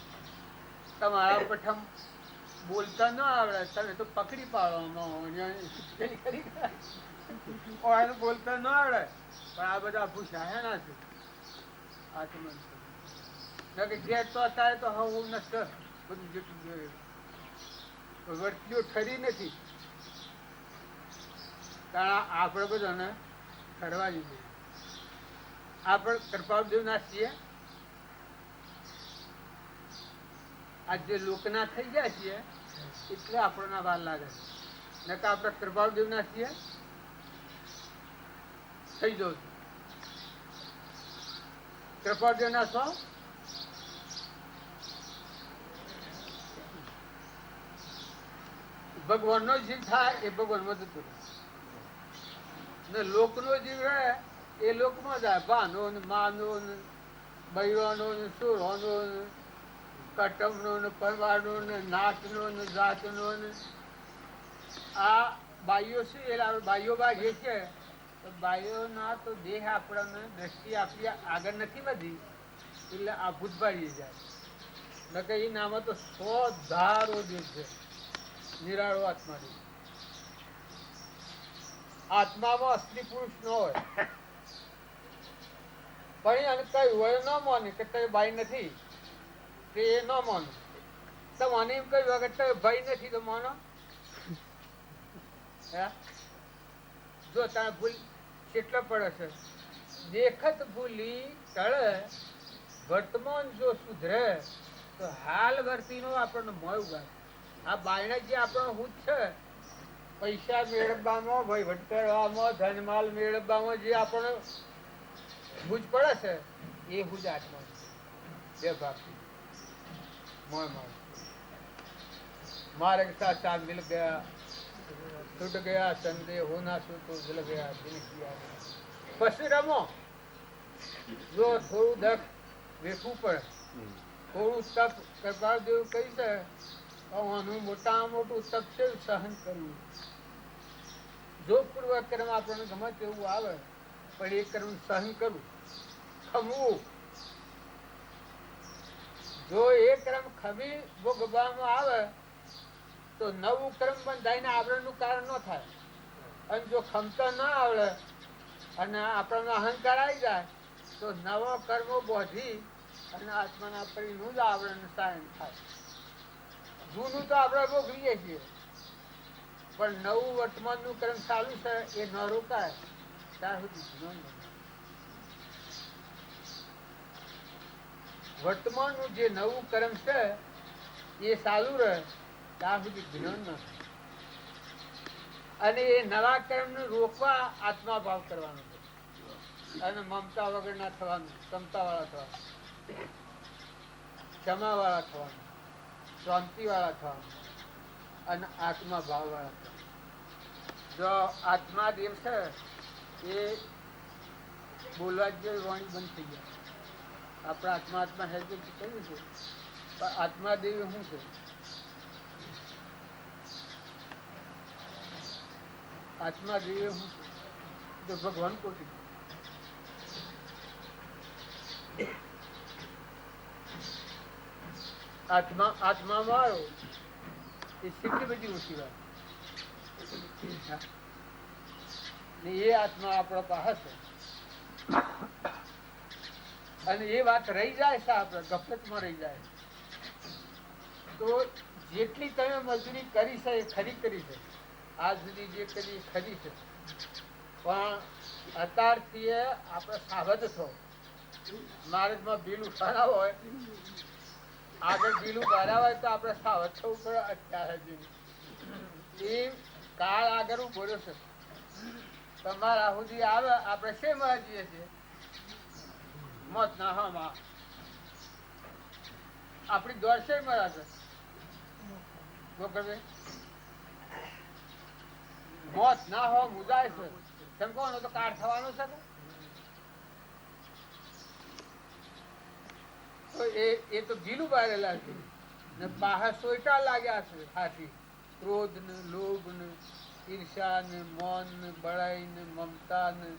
તમારા પ્રથમ બોલતા ન આવડે તમે તો પકડી પાડવામાં બોલતા ન આવડે, પણ આ બધા પૂછ્યા હે ના છે આત્મન કે ઘેર તો અત્યારે તો હું નસ્ત બધું જેટલું વર્તીઓ ઠરી નથી. કારણ આપણે બધાને ઠરવા જોઈએ. આપણે કૃપાળદેવ ના છીએ. આ જે લોકના થઈ ગયા છીએ એટલે આપણને વાર લાગે છે. ને કે આપણે કૃપાળદેવ ના છીએ થઈ જવું છું. કૃપાળદેવ ના છો ભગવાન નો જે થાય એ ભગવાન માં જતું રહે. ને લોકનો જીવ રહે એ લોકમાં જાય. ભાનો ને માનો ને બૈરાનો ને સુરોનો ને કટમનો ને પરવાનો ને નાચનો ને જાતનો ને આ બાઈઓ છે એ બાઈઓ બાગ એ છે. બાઈઓના તો દેહ આપણને દ્રષ્ટિ આપી આગળ નથી વધી એટલે આ ભૂતભાળી જાય. નકર એ નામાં તો 100 ધારો જે છે નિરાળો આત્માની. આત્મામાં સ્ત્રી પુરુષ ન હોય પણ અને કઈ હોય ન માને કે તમે ભાઈ નથી તે એ ન માનો. તો મને એમ કહ્યું કે તમે ભાઈ નથી તો માનો. જો તમે ભૂલ કેટલો પડે છે. દેખત ભૂલી ટળે વર્તમાન જો સુધરે તો હાલ વર્તીનો આપણને મોય ઉગાડે. આ બાયણે જે આપણો હું છે પૈસા મેળવવામાં વહીવટ કરવામાં ધનમાલ મેળવવામાં જે આપણને ભૂજ પડે છે એ ભૂજ આત્મા બે ભાગ મોય માર્ગ સાચા મિલ ગયા छूट गया संदेह होना सो तो जल गया दिल किया. પછી રમો. જો થોડું દખ વેખવું પડે થોડું તપ કૃપાળ દેવ કહી છે આનું મોટામાં મોટું તપ છે સહન કરવું. જો પૂર્વક કર્મ આપણને ગમે તેવું આવે પણ એ કર્મ સહન કરવું ખમવું. જો એ કર્મ ખમી ભોગવવામાં આવે તો નવું કર્મ બંધાઈને આવરણનું કારણ ન થાય. અને જો ખમતા ના આવડે અને આપણને અહંકાર આવી જાય તો નવા કર્મો બોધી અને આત્માના પરિનું જ આવરણ સાયન થાય. જૂનું તો આપણે ભોગવીએ છીએ પણ નવું વર્તમાનનું કર્મ ચાલુ છે એ ન રોકાય ત્યાં સુધી વર્તમાનનું જે નવું કર્મ છે એ ચાલુ રહે ત્યાં સુધી જ્ઞાન ન થાય. અને એ નવા કર્મને રોકવા આત્મા ભાવ કરવાનો છે અને મમતા વગર ના થવાનું, ક્ષમતા વાળા થવાનું, ક્ષમા વાળા થવાનું, શાંતિ વાળા થવાનું અને આત્મા ભાવ વાળા થવાનું. જો આત્મા દેવ છે એ બોલવા જ વાણી બંધ થઈ જાય. આપણે આત્મા હેલ્પ કહ્યું છે પણ આત્મા દેવી શું છે? આત્મા દેવી શું છે? તો ભગવાન કોટી આત્મા મારો એ કેટલી બધી ઓછી વાત. એ આત્મા આપણા પાસે છે અને એ વાત રહી જાય છે આપણે ગફલતમાં રહી જાય તો જેટલી તમે મજૂરી કરી છે એ ખરી કરી છે. આજ સુધી જે કરી ખરી છે પણ અત્યારથી આપણે સાવધ થો. માર્ગમાં બીલું ખરા હોય આગળ બીલું ભરા હોય તો આપણે સાવધ થવું પડે. અત્યારે એ કાળ આગળ બોલ્યો છે તમારા સુધી આવે આપણે શેમ જઈએ છીએ મોત ના હા આપણી દોડ છે મરાશે મોત ના હો મુજાય છે તેમ કહો તો કાળ થવાનો છે તો એ તો ગીલું બારેલા છે ને બહાર સોયટા લાગ્યા છે હાથી. ક્રોધ ને લોભ ને ઈર્ષા ને મૌન ને બળાઈ ને મમતા ને.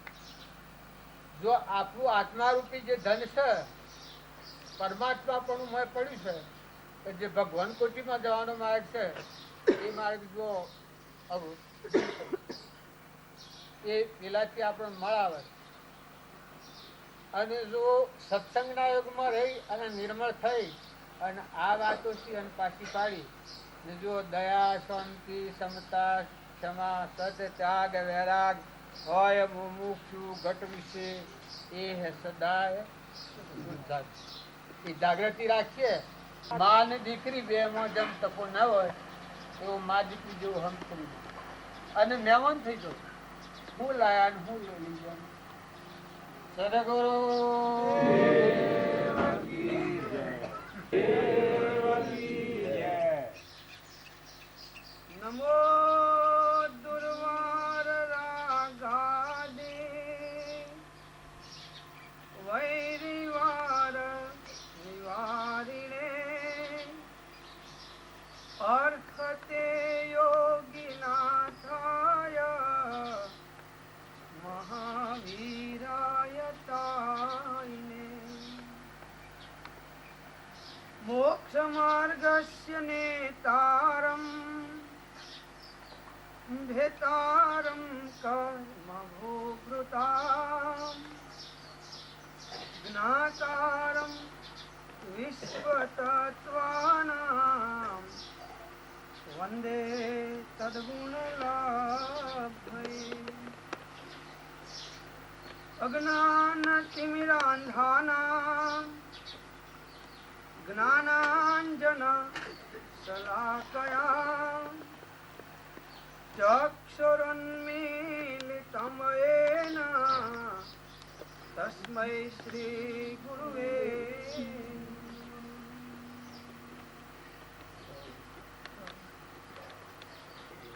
જો આપણું આત્મારૂપી જે ધન છે પરમાત્મા પણ મેં પડ્યું છે કે જે ભગવાન કોટીમાં જવાનો માર્ગ છે એ માર્ગ જો એ પેલાથી આપણને મળાવે અને જો સત્સંગના યોગમાં રહી અને નિર્મળ થઈ અને આ વાતોથી અને પાછી પાડી ને જો દયા શાંતિ સમતા ક્ષમા સત ત્યાગ વૈરાગ હોય મુમુક્ષુ ઘટ વિશે એ હે સદાય એ જાગૃતિ રાખીએ. માં ને દીકરી બે માં જેમ તકો ન હોય એવું માં દીકરી જેવું હમ કરી દે અને મહેમાન થઈ જવું. હું લાયા ને હું લઈ જવાનું. સદગુરુ નમો દુર્વાર રાઘાય सर्वस्य नेतारं भेतारं कर्मभोक्ताम् ज्ञातारं विश्वतत्त्वानां वन्दे तद्गुणलाभये अज्ञानतिमिरान्धानां ज्ञानाञ्जनशलाकया चक्षुरुन्मीलितं येन तस्मै श्रीगुरुवे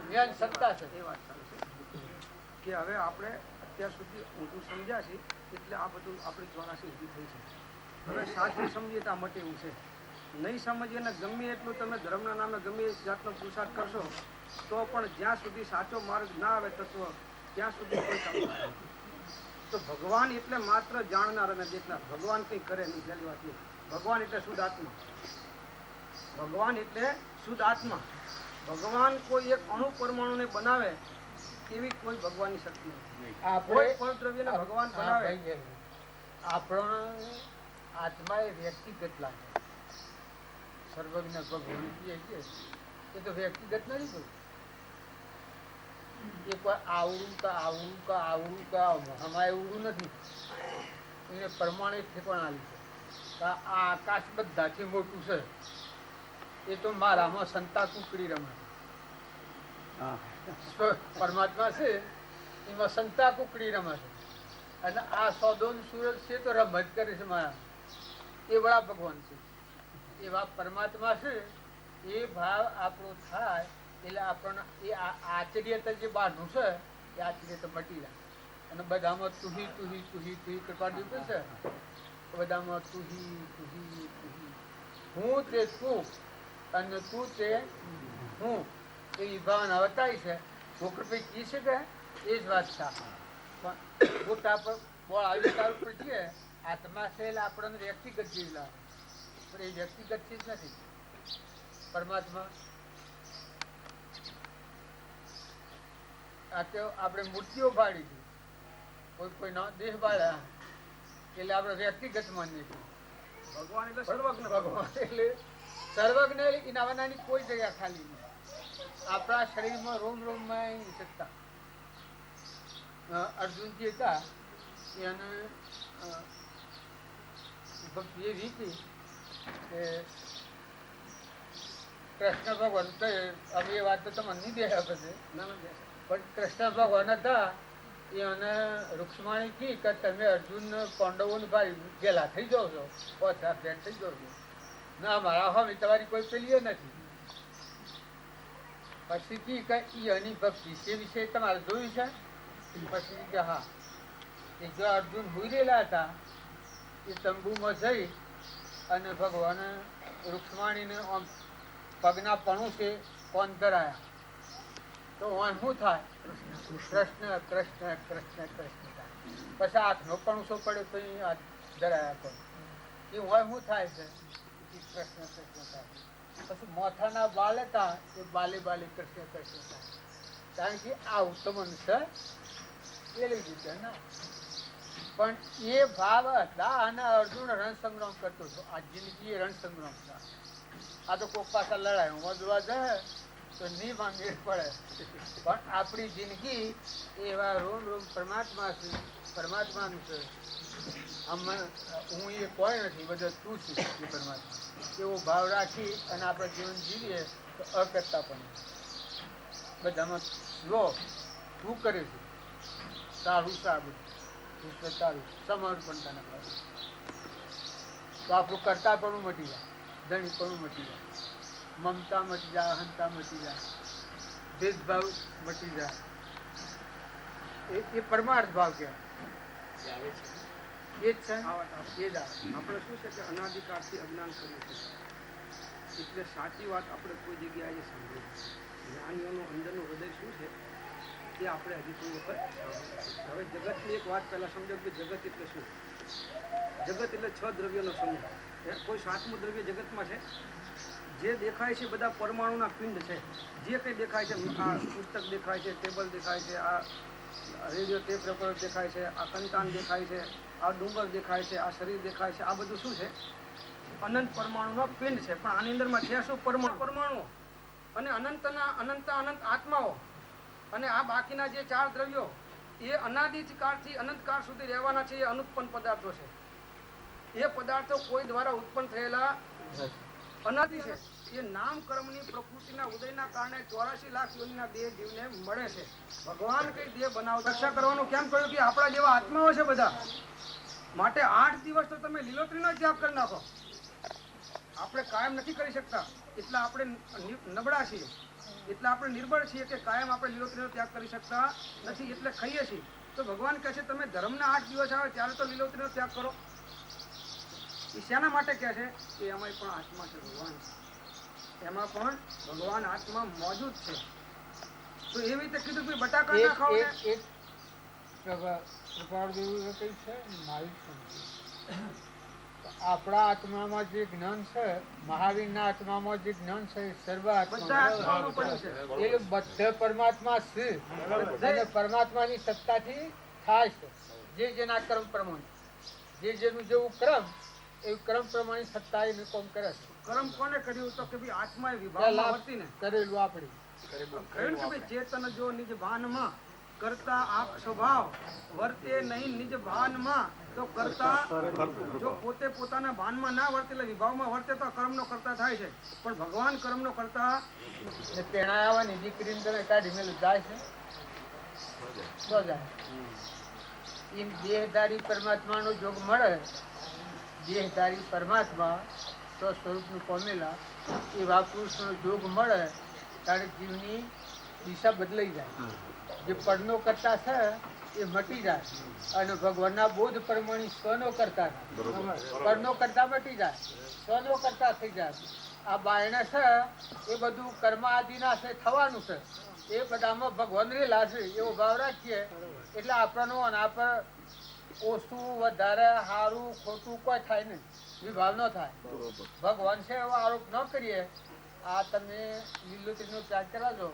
જ્ઞાન સત્તા છે. એ વાત સાચી છે કે હવે આપણે અત્યાર સુધી ઊંધું સમજ્યા છે એટલે આ બધું આપણી દ્વારાથી ઊભી થઈ છે. હવે સાચું સમજીએ તો આ માટે એવું છે. નહીં સમજીએ ને ગમે એટલું તમે ધર્મના નામે ગમે એ જાતનો પુરુષાર્થ કરશો તો પણ જ્યાં સુધી સાચો માર્ગ ના આવે તત્વ ત્યાં સુધી કોઈ કામ નહીં થાય. તો ભગવાન એટલે માત્ર જાણનાર અને દેખનાર. ભગવાન કંઈ કરે નહીં. પહેલી વાત એ ભગવાન એટલે શુદ્ધ આત્મા. ભગવાન એટલે શુદ્ધ આત્મા. ભગવાન કોઈ એક અણુ પરમાણુને બનાવે એવી કોઈ ભગવાનની શક્તિ નથી. કોઈ પણ દ્રવ્યને ભગવાન બનાવે. આપણો આત્મા એ વ્યક્તિગત લાગે. સર્વજ્ઞ ભગવાન એ તો વ્યક્તિગત નથી કોઈ. એ કોઈ આવડું આમાં એવડું નથી. એને પ્રમાણિત ઠેકાણ આલી છે. આ આકાશ બધાથી મોટું છે. એ તો મારામાં સંતા કુકડી રમે. પરમાત્મા છે એમાં સંતા કુકડી રમે છે. અને આ સોદોન સુરત છે તો રમત કરે છે મારા. એવા ભગવાન છે. એવા પરમાત્મા છે. એ ભાવ આપણો થાય એટલે આપણને એ આચર્યતા જે બહારનું છે એ આચર્યતા મટી જાય. અને બધામાં તુહી કૃપા દીધું છે. બધામાં તુહી હું તે તું અને તું તે હું એ વિભાવના બતાવી છે. છોકરી કી છે કે એ જ વાત છે. પણ ગોટા પર બોળ આવિષ્કાર ઉપર છીએ આત્મા છે એટલે આપણને વ્યક્તિગત જીવ લાવે. પણ એ વ્યક્તિગત ચીજ નથી. પરમાત્મા આ તો આપણે મૂર્તિઓ પાડી હતી. કોઈનો દેહ પાડ્યા એટલે આપણે વ્યક્તિગત માનીએ છીએ. ભગવાન એટલે સર્વજ્ઞ. ભગવાન એટલે સર્વજ્ઞ એના નાની કોઈ જગ્યા ખાલી નહીં. આપણા શરીરમાં રોમમાં એની સત્તા. અર્જુનજી હતા એને ભક્તિ એવી હતી કે કૃષ્ણ ભગવાન હવે એ વાત તો તમને નહીં દેખાય પછી. પણ કૃષ્ણ ભગવાન હતા એને રૂક્ષ્મણી કી કે તમે અર્જુન પાંડવોને ભાઈ ગેલા થઈ જાઓ છો. ઓછા ભેટ થઈ જાઓ છો. ના મારા હવે તમારી કોઈ પેલી નથી. પછી કી કે એની ભક્તિ તે વિશે તમારે જોયું છે. પછી કે હા એ જો અર્જુન હુઈ રહેલા હતા એ તંબુમાં જઈ અને ભગવાન રૂક્ષ્મણીને આમ પગના પણું છે કોણ ધરાયા તો શું થાય? કૃષ્ણ કૃષ્ણ કૃષ્ણ કૃષ્ણ થાય. પછી હાથનો પણુસો પડે તો હાથ ધરાયા કોણ એ હોય શું થાય છે? કૃષ્ણ કૃષ્ણ થાય. પછી મોથાના બાલ હતા એ બાલે કૃષ્ણ કૃષ્ણ થાય. કારણ કે આ ઉત્તમન છે એ લઈ દીધું ના. પણ એ ભાવ હતા અને અર્જુન રણ સંગ્રામ કરતો હતો. આ જિંદગી રણ સંગ્રામ છે. આ તો કોક પાછા લડાય વધવા જાય તો નહીં માંગી પડે. પણ આપણી જિંદગી એવા રોમ પરમાત્મા છે. પરમાત્માનું છે. હું એ કોઈ નથી બધું તું છું. એ પરમાત્મા એવો ભાવ રાખી અને આપણે જીવન જીવીએ તો અકર્તા પણ બધામાં સ્લો તું કરે છે સારું સારું તારું સમર્પણતાના ભાવ તો આપણું કર્તાપણું મટી જાય. ધણીપણું મટી જાય. મમતા મટી જાય. અહંતા મટી જાય. ભેદભાવ મટી જાય. એ પરમાર્થ ભાવ કહેવાય. એ જ છે. આપણે શું છે કે અનાદિકાળથી અજ્ઞાન કર્યું છે એટલે સાચી વાત આપણે કોઈ જગ્યાએ સાંભળી. જ્ઞાનીઓનું અંદરનું હૃદય શું છે તે આપણે હજી કોઈ વખત હવે જગતની એક વાત પહેલાં સમજો કે જગત એટલે શું? જગત એટલે 6 દ્રવ્યોનો સમૂહ. કોઈ સાતમું દ્રવ્ય જગતમાં છે? જે દેખાય છે બધા પરમાણુના પિંડ છે. જે કંઈ દેખાય છે, આ પુસ્તક દેખાય છે, ટેબલ દેખાય છે, આ રેડિયો ટેપ રેકોર્ડર દેખાય છે, આ કંતાન દેખાય છે, આ ડુંગર દેખાય છે, આ શરીર દેખાય છે, આ બધું શું છે? અનંત પરમાણુનો પિંડ છે. પણ આની અંદરમાં છે શું? પરમાણુ અને અનંત આત્માઓ. અને આ બાકીના જે 4 દ્રવ્યો એ અનાદિકાળથી અનંતકાળ સુધી રહેવાના છે. એ અનુત્પન્ન પદાર્થો છે. એ પદાર્થો કોઈ દ્વારા ઉત્પન્ન થયેલા અનાદિ છે. એ નામ કર્મની પ્રકૃતિના ઉદયના કારણે 84 લાખ યોનિના દેહ જીવને મળે છે. ભગવાન કઈ દેહ બનાવતા રક્ષા કરવાનું કેમ કહ્યું? કે આપણા જેવા આત્માઓ છે બધા. માટે 8 દિવસ તો તમે લીલોતરીનો ત્યાગ કરી નાખો. આપણે કાયમ નથી કરી શકતા, એટલે આપણે નબળા છીએ, એટલે આપણે નિર્બળ છીએ કે કાયમ આપણે લીલોતરીનો ત્યાગ કરી શકતા નથી, એટલે ખાઈએ છીએ. તો ભગવાન કહે છે તમે ધર્મના 8 દિવસ આવે ત્યારે તો લીલોતરીનો ત્યાગ કરો. એ શેના માટે કહે છે? કે એમાં પણ આત્મા છે ભગવાન, એમાં પણ ભગવાન આત્મા મોજૂદ છે. તો એવી રીતે કીધું કે બટાકા ના ખાઓ ને. આપણા આત્મામાં જે જ્ઞાન છે, મહાવીરના આત્મામાં જે જ્ઞાન છે, એ સર્વ બધા આત્માનું પડ્યું છે. એ બધા પરમાત્મા છે અને પરમાત્માની સત્તાથી થાય છે. જે જેના કર્મ પ્રમાણે, જે જેનું જેવું કર્મ એ ક્રમ પ્રમાણે સત્તા એ કોમ કરે છે. કર્મ કોને કર્યું? તો કે ભાઈ આત્માએ વિભાગમાં વર્તીને કરેલું આપણે કહ્યું કે ભાઈ ચેતન જો નિજ ભાનમાં કરતા આપ સ્વભાવ વર્તે નહીં નિજ ભાનમાં તો કરતા. જો પોતે પોતાના ભાનમાં ના વર્તે એટલે વિભાવમાં વર્તે તો કર્મનો કરતા થાય છે. પણ ભગવાન કર્મનો કરતા તેના આવવાની દીકરીને તમે કાઢી મેલું જાય છે તો જાય. એમ દેહધારી પરમાત્માનો જોગ મળે, દેહધારી પરમાત્મા તો સ્વરૂપનું પામેલા એવા પુરુષનો જોગ મળે ત્યારે જીવની દિશા બદલાઈ જાય. જે પડનો કરતા છે એ મટી જાય અને ભગવાનના બોધ પ્રમાણે સ્વનો કરતા પડનો કરતા મટી જાય, સ્વનો કરતા થઈ જાય. આ બાયણે છે એ બધું કર્મ આદિના છે, થવાનું છે. એ બધામાં ભગવાન રેલા છે એવો ભાવ રાખીએ એટલે આપણનો અને આપણે ઓછું વધારે સારું ખોટું કોઈ થાય નહીં, વિભાવ ન થાય. ભગવાન છે એવો આરોપ ન કરીએ. આ તમે લીલોતરીનો ત્યાગ કરાવજો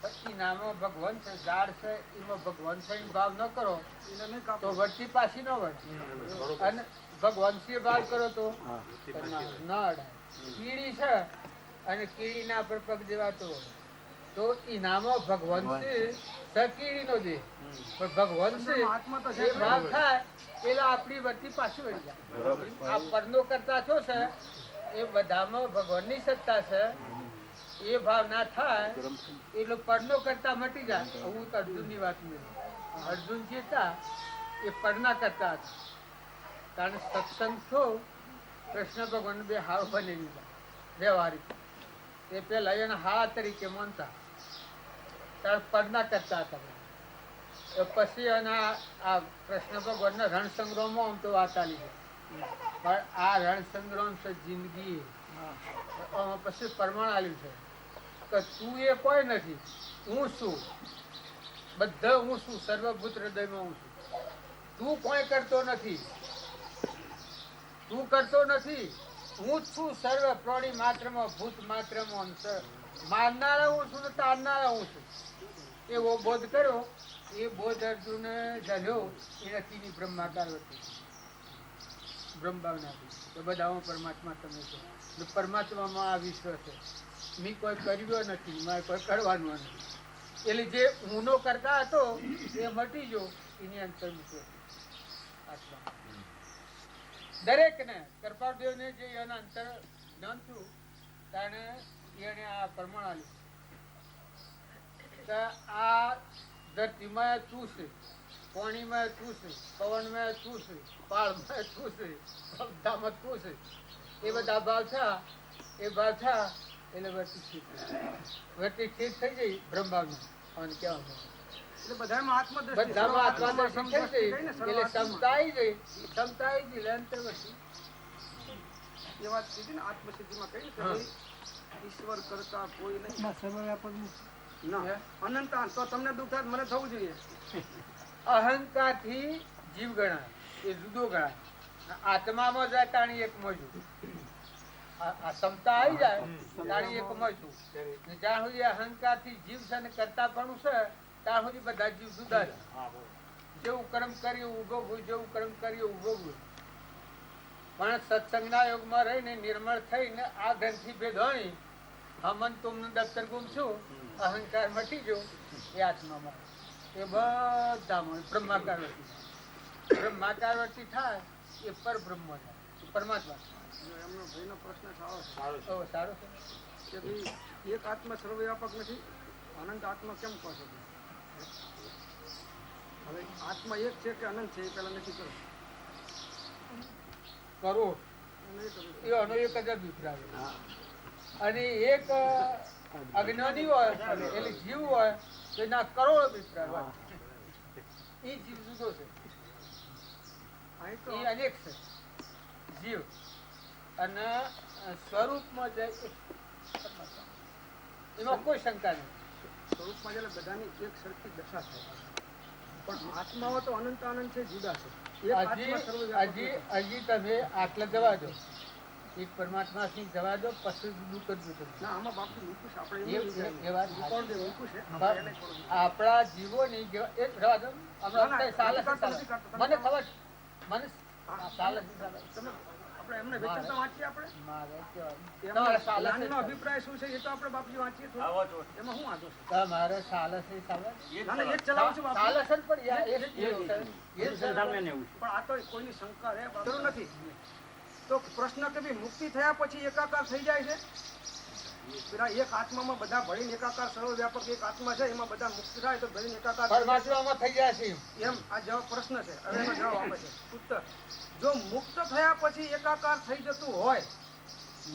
પછી નામો ભગવાન છે, ઝાડ છે એમાં ભગવાન છે ભાવ ન કરો તો વર્તી પાછી ન વર્તી. અને ભગવાન છે ભાવ કરો તો ન અડાય. કીડી છે અને કીડીના પર પગ દેવાતો તો ઇનામો ભગવાન છે કીડીનો દેહ, પણ ભગવાન છે એ ભાવ થાય એટલે આપણી વર્તી પાછી વળી જાય. આ પરનો કરતા છો છે એ બધામાં ભગવાનની સત્તા છે. એ ભાવ ના થાય એટલે પડનો કરતા મટી જાય. હું તો અર્જુનની વાત નહીં. અર્જુન જે હતા એ પડના કરતા હતા. કારણ સત્સંગ થો કૃષ્ણ ભગવાન બે હાવ બની દીધા વ્યવહારિક. એ પેલા એને હાળા તરીકે માનતા ત્યારે પડના કરતા હતા. પછી એના આ કૃષ્ણ ભગવાનના રણસંગ્રામમાં આમ તો વાત ચાલી છે. પણ આ રણસંગ્રામ છે જિંદગી. પછી પ્રમાણ આવ્યું છે કે તું એ કોઈ નથી, હું છું. બધા હું છું, સર્વભૂત હૃદયમાં હું છું. તું કોઈ કરતો નથી, તું કરતો નથી. હું જ છું સર્વ પ્રાણી માત્રમાં, ભૂત માત્રમાં. મારનારા હું છું ને તારનારા હું છું. એવો બોધ કર્યો. એ બોધ અર્જુને જલ્યો એ નથી બ્રહ્માકાર હતી બ્રહ્મભાવના. તો બધા પરમાત્મા તમે છો. પરમાત્મામાં આ વિશ્વ છે. મેં કોઈ કર્યો નથી, મારે કોઈ કરવાનું નથી. એટલે જે ઊનો કરતા હતો એ મટી ગયો. એની અંતર મૂક્યો આત્મા. દરેકને કૃપાદેવને જે એના અંતર જ્ઞાન થયું ત્યારે એને આ પ્રમાણ આપ્યું. આ ધરતીમાં તું છે, પાણીમાં તું છે, પવનમાં તું છે, પાળમાં તું છે, બધામાં તું છે. એ બધા ભાવ થયા. એ ભાવ થયા એટલે વર્તી ઠીક થઈ ગઈ બ્રહ્મભાવની. અને કેવા એટલે બધામાં આત્મદ્રષ્ટિ થઈ ગઈ એટલે ક્ષમતા આવી ગઈ. ક્ષમતા આવી ગઈ એટલે અંતર્વર્તી. એ વાત કીધી ને આત્મસિદ્ધિમાં કહી કે ઈશ્વર કરતા કોઈ નહીં ના અનંત. તો તમને દુઃખ થાય મને થવું જોઈએ. અહંકાર થી જીવ ગણાય એ જુદો ગણાય. આત્મામાં જતાણી એક મોજું આ ક્ષમતા આવી જાય તારી એ કમાઈશું. ને જ્યાં સુધી અહંકારથી જીવ છે ને કરતાપણું છે ત્યાં સુધી બધા જીવ જુદા છે. જેવું કર્મ કર્યું ઉભોગવું, જેવું કર્મ કર્યું ઉભોગવું. પણ સત્સંગના યોગમાં રહીને નિર્મળ થઈને આ ગ્રંથિ ભેદોણી હમન તુમનું દફતર ગુમશું, અહંકાર મટી ગયો એ આત્મામાં. એ બધામાં બ્રહ્માકારવર્તી થાય એ પરબ્રહ્મ થાય, પરમાત્મા. એમનો ભાઈનો પ્રશ્ન સારો સારો છે છે કે ભાઈ એક આત્મા સર્વવ્યાપક નથી, અનંત આત્મા કેમ કહો છો? હવે આત્મા એક છે કે અનંત છે એ પહેલા નક્કી કરો. કરો અને એ કરો. એ આનો એક જ અભિપ્રાય. અને એક અજ્ઞાની હોય એટલે જીવ હોય તો એના કરોડ અભિપ્રાય હોય. એ જીવ જુદો છે, અહીં તો એ અનેક છે જીવ. અને સ્વરૂપમાં જાય એક પરમાત્મા. એમાં કોઈ શંકા નહીં. સ્વરૂપમાં જ્યારે બધાની એક સરખી દશા થાય, પણ આત્માઓ તો અનંત અનંત છે, જુદા છે. એક આત્મા સર્વવ્યાપક નથી. હજી તમે આટલા જવા દો, એક પરમાત્મા થી જવા દો, પછી જુદું કરવું તમે. ના, આમાં બાપુ મૂકું છે. આપણે એ એવું વાત મૂકું છે. પણ આપણા જીવો નહીં જેવા એ રવા દો. હમણાં ના, ના, ચાલે છે, નથી ચાલે. કરતો. મને ખબર છે. મને ચાલે છે, ચાલે. તમે આપણે એમને વેચાતા વાંચીએ. આપણે મારે કહેવાય. એમનો તમારે ચાલે છે, જ્ઞાનનો ચાલે. અભિપ્રાય શું છે એ તો આપણે બાપજી વાંચીએ થોડું. એમાં શું વાંધો છે? તમારે ચાલે છે, ચાલે. ના, ના, એ જ ચલાવું છું બાપુ. ચાલે છે ને પણ યાર, એ પણ આ તો કોઈની શંકા રહે જરૂર નથી. તો પ્રશ્ન કે ભાઈ મુક્તિ થયા પછી એકાકાર થઈ જાય છે? પેલા એક આત્મામાં બધા ભળીને એકાકાર સર્વવ્યાપક એક આત્મા છે, એમાં બધા મુક્ત થાય તો ભળીને એકાકાર થઈ જાય પરમાત્મામાં થઈ જાય છે. એમ આ જવાબ પ્રશ્ન છે. હવે એનો જવાબ આપે છે. ઉત્તર: જો મુક્ત થયા પછી એકાકાર થઈ જતું હોય,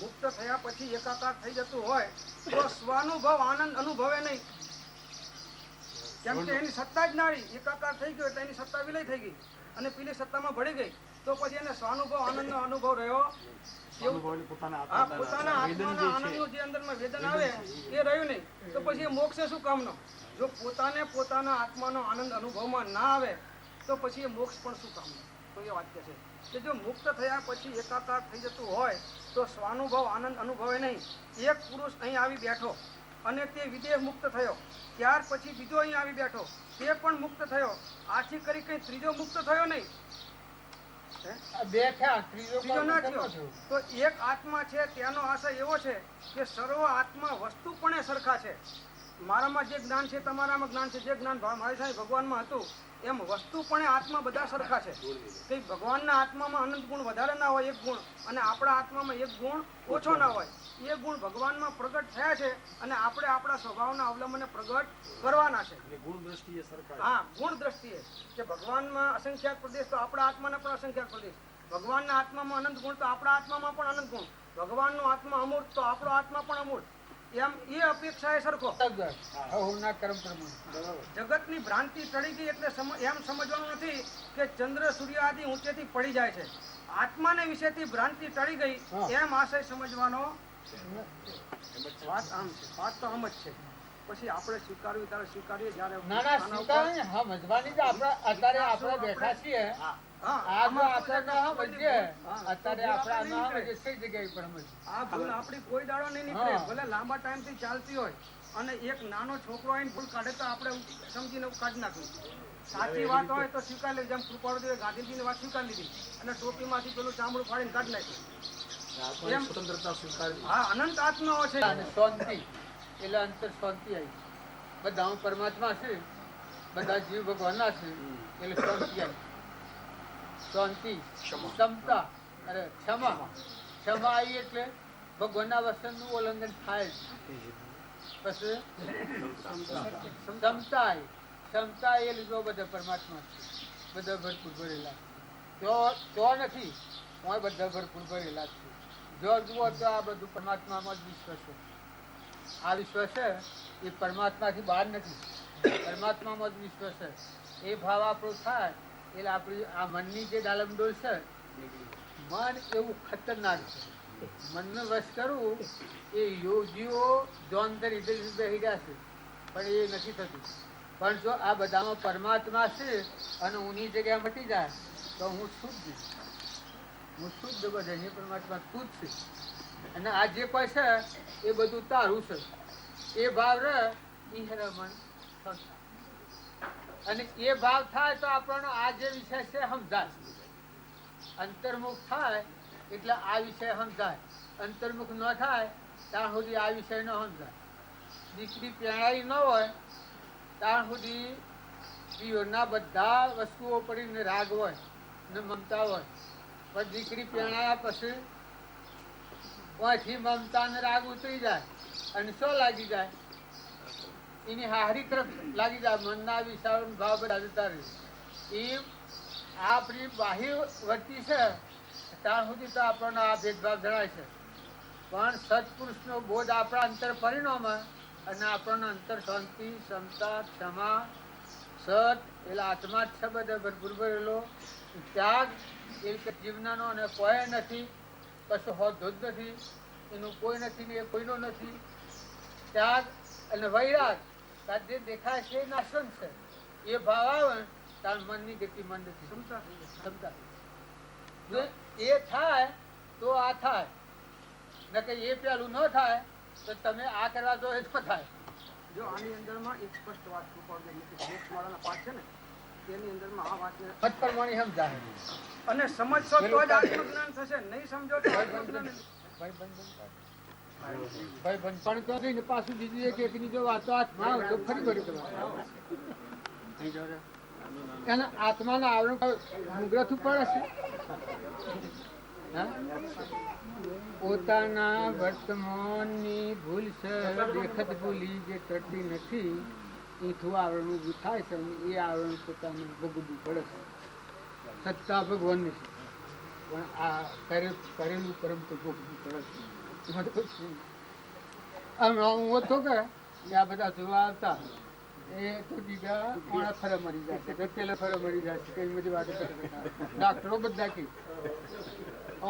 મુક્ત થયા પછી એકાકાર થઈ જતું હોય તો સ્વાનુભવ આનંદ અનુભવે નહીં. કેમ કે એની સત્તા જ નારી એકાકાર થઈ ગયો એટલે એની સત્તા વિલય થઈ ગઈ અને પેલી સત્તામાં ભળી ગઈ. તો પછી એને સ્વાનુભવ આનંદનો અનુભવ રહ્યો. પોતાના આત્માના આનંદનું જે અંદરમાં વેદન આવે એ રહ્યું નહીં. તો પછી એ મોક્ષ શું કામનો? જો પોતાને પોતાના આત્માનો આનંદ અનુભવમાં ના આવે તો પછી એ મોક્ષ પણ શું કામનો? તો એ વાક્ય છે કે જો મુક્ત થયા પછી એકાકાર થઈ જતું હોય તો સ્વાનુભવ આનંદ અનુભવે નહીં. એક પુરુષ અહીં આવી બેઠો અને તે વિદેહ મુક્ત થયો, ત્યાર પછી બીજો અહીં આવી બેઠો, તે પણ મુક્ત થયો. આથી કરી કઈ ત્રીજો મુક્ત થયો નહીં. બે થયા, ત્રીજો ત્રીજો ના કોણ થયો. થયો? તો એક આત્મા છે તેનો આશય એવો છે કે સર્વ આત્મા વસ્તુપણે સરખા છે. મારામાં જે જ્ઞાન છે તમારામાં જ્ઞાન છે, જે જ્ઞાન મારી સામે ભગવાનમાં હતું એમ વસ્તુપણે આત્મા બધા સરખા છે. કે ભગવાનના આત્મામાં અનંત ગુણ વધારે ના હોય એક ગુણ, અને આપણા આત્મામાં એક ગુણ ઓછો ના હોય. એ ગુણ ભગવાનમાં પ્રગટ થયા છે અને આપણે આપણા સ્વભાવના અવલંબને પ્રગટ કરવાના છે. હા, ગુણ દ્રષ્ટિએ કે ભગવાનમાં અસંખ્યાત પ્રદેશ તો આપણા આત્માના પણ અસંખ્યાત પ્રદેશ. ભગવાનના આત્મામાં અનંત ગુણ તો આપણા આત્મામાં પણ અનંત ગુણ. ભગવાનનો આત્મા અમૂર્ત તો આપણો આત્મા પણ અમૂર્ત. એમ એ અપેક્ષા એ સરખો. હવના કર્મ પ્રમાણે. જગતની ભ્રાંતિ ટળી ગઈ એટલે એમ સમજવાનું નથી કે ચંદ્ર સૂર્ય આદિ ઊંચેથી પડી જાય છે. આત્માને વિશેથી ભ્રાંતિ ટળી ગઈ એમ આશય સમજવાનો. વાત આમ છે, વાત તો આમ જ છે. પછી આપણે સ્વીકારવી ત્યારે સ્વીકારીએ જ્યારે ના ના સ્વીકારવાની સમજવાની જ આપણે અત્યારે આપણે બેઠા છીએ. આ જો આપણે ના સમજીએ અત્યારે આપણે ના સમજીએ કઈ જગ્યાએ પણ સમજીએ. આ ભૂલ આપણી કોઈ દાડો નહીં નીકળે. ભલે લાંબા ટાઈમથી ચાલતી હોય અને એક નાનો છોકરો આવીને ભૂલ કાઢે તો આપણે સમજીને કાઢી નાખ્યું. સાચી વાત હોય તો સ્વીકાર લીધી. જેમ કૃપાળુદેવે ગાંધીજીની વાત સ્વીકાર લીધી અને ટોપીમાંથી પેલું ચામડું ફાડીને કાઢી નાખ્યું. સ્વતંત્રતા સ્વીકારી. હા, અનંત આત્માઓ છે. અને શાંતિ એટલે અંતર શાંતિ આવી. બધા પરમાત્મા છે, બધા જીવ ભગવાનના છે એટલે શાંતિ આવી. શાંતિ, ક્ષમતા, અરે ક્ષમા. ક્ષમા આવી એટલે ભગવાનના વચનનું ઉલ્લંઘન થાય જ. પછી ક્ષમતા આવી. ક્ષમતા એ લીધો બધા પરમાત્મા છે, બધા ભરપૂર ભરેલા. તો નથી બધા ભરપૂર ભરેલા છે. જો જુઓ તો આ બધું પરમાત્મામાં જ વિશ્વ છે. આ વિશ્વ છે એ પરમાત્માથી બહાર નથી, પરમાત્મામાં જ વિશ્વ છે. એ ભાવ આપણો થાય એટલે આપણી આ મનની જે ડાલમડોલ છે, મન એવું ખતરનાક છે. મનને વશ કરવું એ યોગીઓ જોનતર રીતે બેસી ગયા છે પણ એ નથી થતું. પણ જો આ બધામાં પરમાત્મા છે અને ઉની જગ્યા મટી જાય તો હું શુદ્ધ બધા પરમાત્મા તું જ છે. અને આ જે કોઈ છે એ બધું તારું છે. એ ભાવ રહે ઈ હે મન સંસાર. અને એ ભાવ થાય તો આપણને આ જે વિષય છે સમજાય. અંતર્મુખ થાય એટલે આ વિષય સમજાય. અંતર્મુખ ન થાય ત્યાં સુધી આ વિષય ન સમજાય. દીકરી પહેણાઈ ન હોય ત્યાં સુધી જીવનના બધા વસ્તુઓ પડીને રાગ હોય ને મમતા હોય. પણ દીકરી પહેણાયા પછી ઓથી મમતા ને રાગ ઉતરી જાય અને શું લાગી જાય? એની હારી તરફ લાગી જાય. મનના વિચારો ભાવ બધા જતા રહે. એમ આપણી બાહ્ય વર્તી છે ત્યાં સુધી તો આપણને આ ભેદભાવ જણાય છે. પણ સત્પુરુષનો બોધ આપણા અંતર પરિણામે અને આપણને અંતર શાંતિ, ક્ષમતા, ક્ષમા, સત એટલે આત્મા જ છે બધે ભરપૂર ભરેલો. ત્યાગ એ રીતે જીવનાનો અને કોઈ નથી, કશો હોદ્દો જ નથી, એનું કોઈ નથી ને એ કોઈનો નથી. ત્યાગ અને વૈરાગ જે દેખાય છે એ નાશન છે. એ ભાવ આવે તાર મનની ગતિ મંદ નથી. ક્ષમતા જો એ થાય તો આ થાય, ન કે એ પેલું ન થાય તો તમે આ કરવા દો એ ન થાય. જો આની અંદરમાં એક સ્પષ્ટ વાત મોક્ષવાળાના પાઠ છે ને તેની અંદરમાં આ વાતને મત પ્રમાણે સમજાય. અને સમજશો તો જ આત્મજ્ઞાન થશે. નહીં સમજો તો આત્મજ્ઞાન ભાઈ બંધપણ કરી ને પાછું બીજું એક એકની જો વાતો હાથમાં આવે તો ફરી ફરી કરવા એના આત્માના આવરણ મુગ્રથ પડે છે. પોતાના વર્તમાનની ભૂલ છે દેખત ભૂલી જે ટળતી નથી એથી આવરણ ઊભું થાય છે. અને એ આવરણ પોતાને ભોગવવું પડે છે. સત્તા ભગવાનની છે પણ આ કરેલું કર્મ તો ભોગવવું પડે છે. આમ હું હતો કે આ બધા જોવા આવતા એ તો બીજા કોણા ફરે મરી જાય છે, પેલા ફરે મરી જાય છે. કઈ બધી વાતો કરતા ડાક્ટરો બધા કે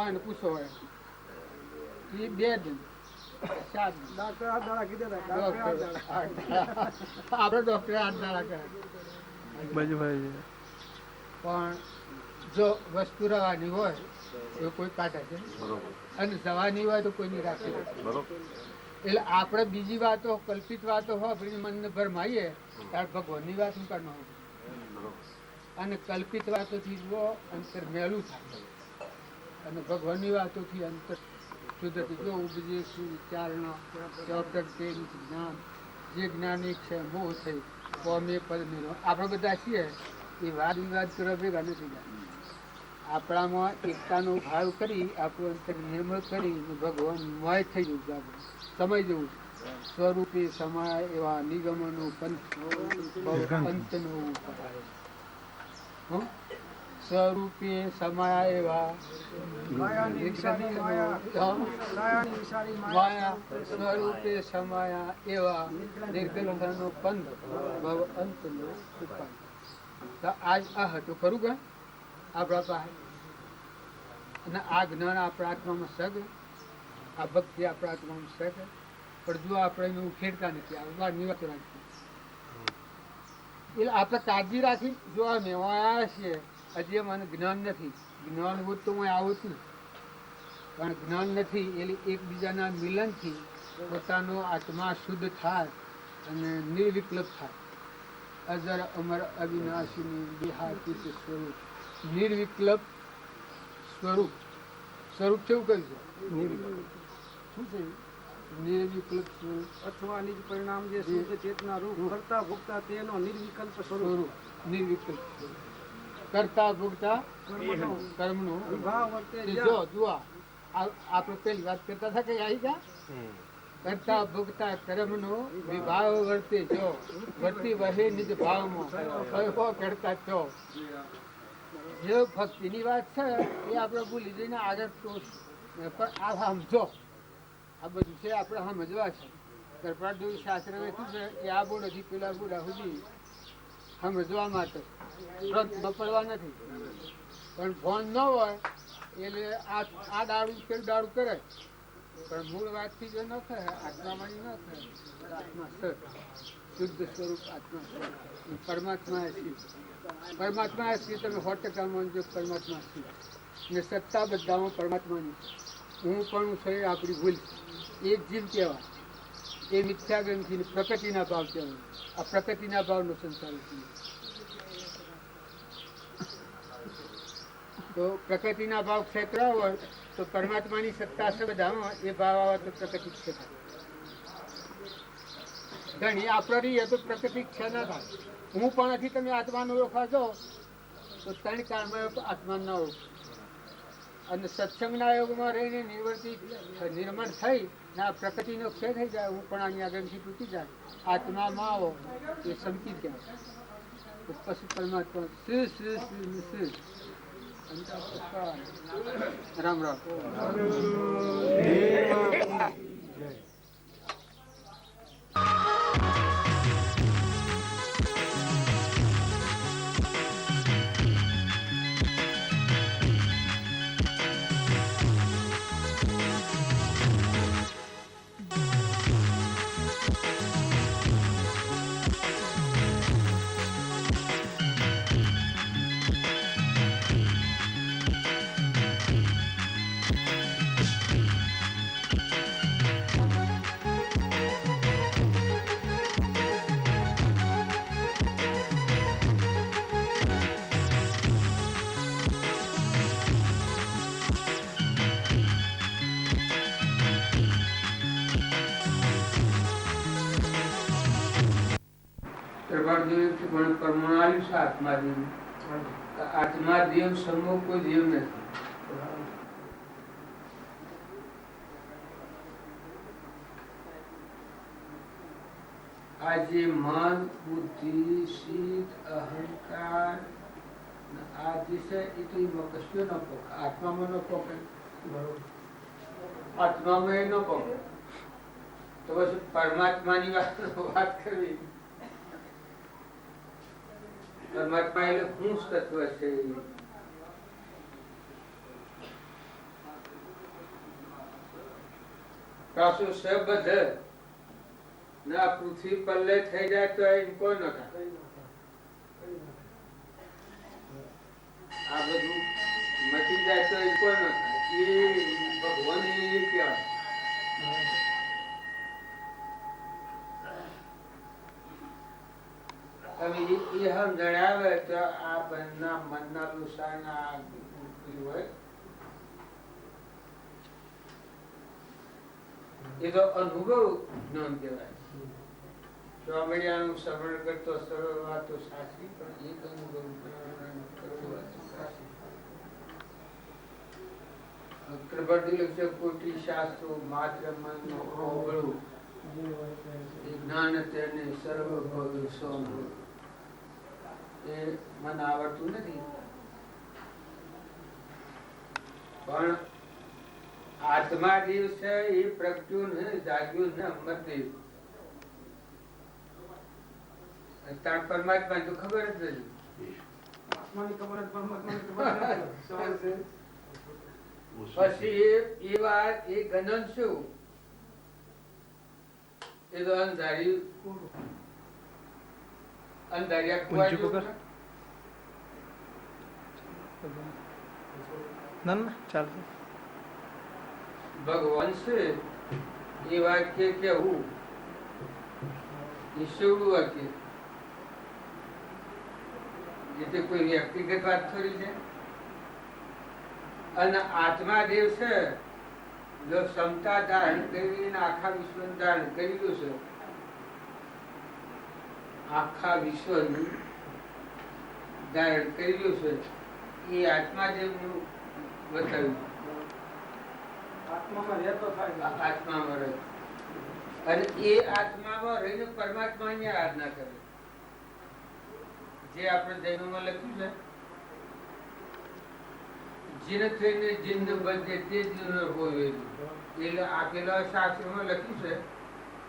એને પૂછો હોય એ 2 દિન 7 ડાક્ટર આ દાડા કીધા આપણે ડોક્ટરે 8 દાડા કરે. પણ જો વસ્તુ રહેવાની હોય તો કોઈ કાઢે છે અને જવાની હોય તો કોઈની રાખે. એટલે આપણે બીજી વાતો કલ્પિત વાતો હોય આપણી મનને ભરમાઈએ ત્યારે ભગવાનની વાત શું કાઢ હોય. અને કલ્પિત વાતોથી જો અંતર મેલું થાય અને ભગવાનની વાતોથી અંતર શુદ્ધથી જો ઉપજે વિચારણા જ્ઞાન જે જ્ઞાની છે મોહ થઈ કોમે પદ મેળવો. આપણે બધા છીએ એ વાદ વિવાદ કરવા ભેગા નથી ગયા. આપણામાં એકતાનો ભાવ કરી આપણું અંતર નિર્મળ કરી ભગવાન મોય થઈ જવું. સમય જવું સ્વરૂપે સમય એવા નિગમનો પંથનો ઉપાય. સ્વરૂપે સમય એવા માયા સ્વરૂપે સમયા એવા નિર્ગ્રંથનો પંથ ભવ અંતનો ઉપાય. આજ આ હતું ખરું કે આપણા પાસે. અને આ જ્ઞાન આપણા આત્મામાં સગ, આ ભક્તિ આપણા આત્મામાં સગ. પણ જો આપણે એને ઉખેડતા નથી આપણે નિવાસ રાખીએ એટલે આપણે કાળજી રાખી જો આ મેવાયા છીએ હજી મને જ્ઞાન નથી. જ્ઞાન હોત તો હું આવું જ નહીં પણ જ્ઞાન નથી એટલે એકબીજાના મિલનથી પોતાનો આત્મા શુદ્ધ થાય અને નિર્વિકલ્પ થાય. અજર અમર અવિનાશીની દેહાતીત સ્વરૂપ નિર્વિકલ્પ સ્વરૂપ. સ્વરૂપ કેવું કહ્યું છે? નિર્વિકલ્પ. શું છે? નિર્વિકલ્પ સ્વરૂપ અથવા નિજ પરિણામ જે શુદ્ધ ચેતના રૂપ કરતા ભોગતા તેનો નિર્વિકલ્પ સ્વરૂપ. નિર્વિકલ્પ કરતા ભોગતા કર્મનો વિભાવ વર્તે જો જુઓ આપણે પેલી વાત કરતા હતા કે આવી ગયા કરતા ભોગતા કર્મનો વિભાવ વર્તે જો વર્તી વહે નિજ ભાવમાં કરતા છો. જે ભક્તિની વાત છે એ આપણે ભૂલી જઈને આગળ તો પણ આ સમજો આ બધું છે આપણે સમજવા છે. ગર્ભાડું શાસ્ત્ર વેચું છે એ આ બોર્ડથી પેલા બોર્ડા સુધી સમજવા માટે પડવા નથી. પણ ફોન ન હોય એટલે આ દાડું કે દાડું કરે પણ મૂળ વાતથી જો ન થાય આત્માવાળી ન થાય આત્મા સર શુદ્ધ સ્વરૂપ આત્મા સર પરમાત્મા શ્રી. પરમાત્મા શ્રી તમે 100% માનજો પરમાત્મા શ્રી ને સત્તા બધામાં પરમાત્માની હું પણ શરીર આપણી ભૂલ છે. એક જીવ કહેવાય એ મિથ્યા ગ્રંથિ પ્રકૃતિના ભાવ કહેવાય. આ પ્રકૃતિના ભાવનો સંસાર છે. તો પ્રકૃતિના ભાવ ક્ષેત્ર હોય તો પરમાત્માની સત્તા છે બધામાં, એ ભાવ આવે તો પ્રકૃતિ ક્ષેત્ર. ઘણી આપણી તો પ્રકૃતિ ક્ષય ના થાય. હું પણ નથી તમે આત્માનો ઓળખા છો તો ત્રણ કાળમાં આત્મા ના ઓળખો. અને સત્સંગના યોગમાં રહીને નિર્મળ થઈ ને આ પ્રકૃતિનો ક્ષય થઈ જાય. હું પણ આની આગળથી તૂટી જાય. આત્મામાં આવો એ સંકિત જાય. તો પછી પરમાત્મા રામ રામ. આત્માદેવ સમૂહ કોઈ દેવ નથી. આ જે મન, બુદ્ધિ, ચિત્ત, અહંકાર આ જે છે એ તો એમાં કશું ન પોકે. આત્મામાં ન પોકે. આત્મામાં એ ન પોકે તો પછી પરમાત્માની વાત કરવી. પરમાત્મા એટલે શું તત્વ છે? પાછું સબધ ના પૃથ્વી પલ્લે થઈ જાય તો એમ કોઈ ન થાય. આ બધું મટી જાય તો એમ કોઈ ન થાય. એ ભગવાન એ કહેવાય. જણાવે તો આ બંને મનના નુસારના હોય એ તો અનુભવ જ્ઞાન કહેવાય. સ્વામિયાનું શ્રવણ કરતો સરળ વાતો સાચી, પણ એક અનુભવ કોટી શાસ્ત્રો માત્ર મનનો ઓગળું જ્ઞાન તેને સર્વ ભોગ સોનું. એ મને આવડતું નથી, પણ આત્મા દેવ છે એ પ્રગટ્યું ને જાગ્યું ને અમરદેવ. તાર પરમાત્મા તો ખબર જ નથી. આત્માની ખબર જ પરમાત્માની ખબર નથી. પછી એ વાત એ ગણન શું? એ તો અંધારી અંધારિયા કુવા ભગવાન છે એ વાક્ય કેવું એ શેવડું વાક્ય. જે કોઈ વ્યક્તિગત વાત થોડી છે. અને આત્મા દેવ છે જો ક્ષમતા ધારણ કરીને આખા વિશ્વ ધારણ કરેલું છે. આખા વિશ્વનું ધારણ કરેલું છે એ આત્મા દેવનું બતાવ્યું. આત્મામાં રહેતો થાય. આત્મામાં રહે અને એ આત્મામાં રહીને પરમાત્માની આરાધના કરે. જે આપણે જૈનોમાં લખ્યું છે જીન થઈને જીન બધે તે જીવન હોય એટલે આપેલા શાસ્ત્રોમાં લખ્યું છે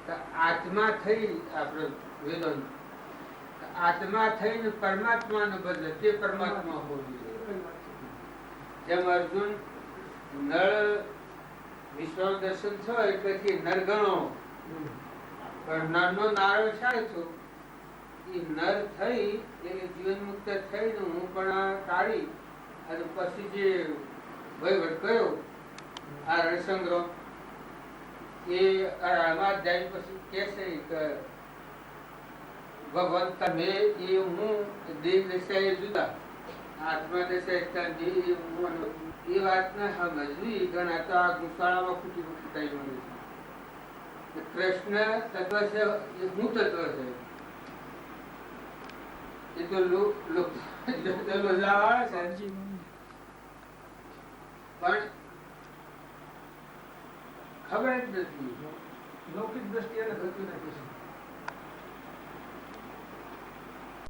કે આત્મા થઈ આપણે વેદન આત્મા થઈને પરમાત્માને બદલે તે પરમાત્મા હોવી. જેમ અર્જુન નળ વિશ્વ દર્શન થયો એટલે કે નર ગણો, પણ નરનો નારો થાય તો એ નર થઈ એટલે જીવન મુક્ત થઈને હું પણ કાઢી અને પછી જે વહીવટ કર્યો આ રણસંગ્રહ એ આમાં જાય પછી કે છે કે ભગવાન તમે એ હું દેહ દશા એ જુદા, આત્મા દશા એકતા દેહ એ હું અને એ વાતને સમજવી ઘણા તો આ ગુસાળામાં ખૂટી ખૂટી થઈ મળે છે. કૃષ્ણ તત્વ છે એ હું તત્વ છે એ તો લોજાવાળા છે પણ ખબર જ નથી. લૌકિક દ્રષ્ટિએ એને થતું નથી.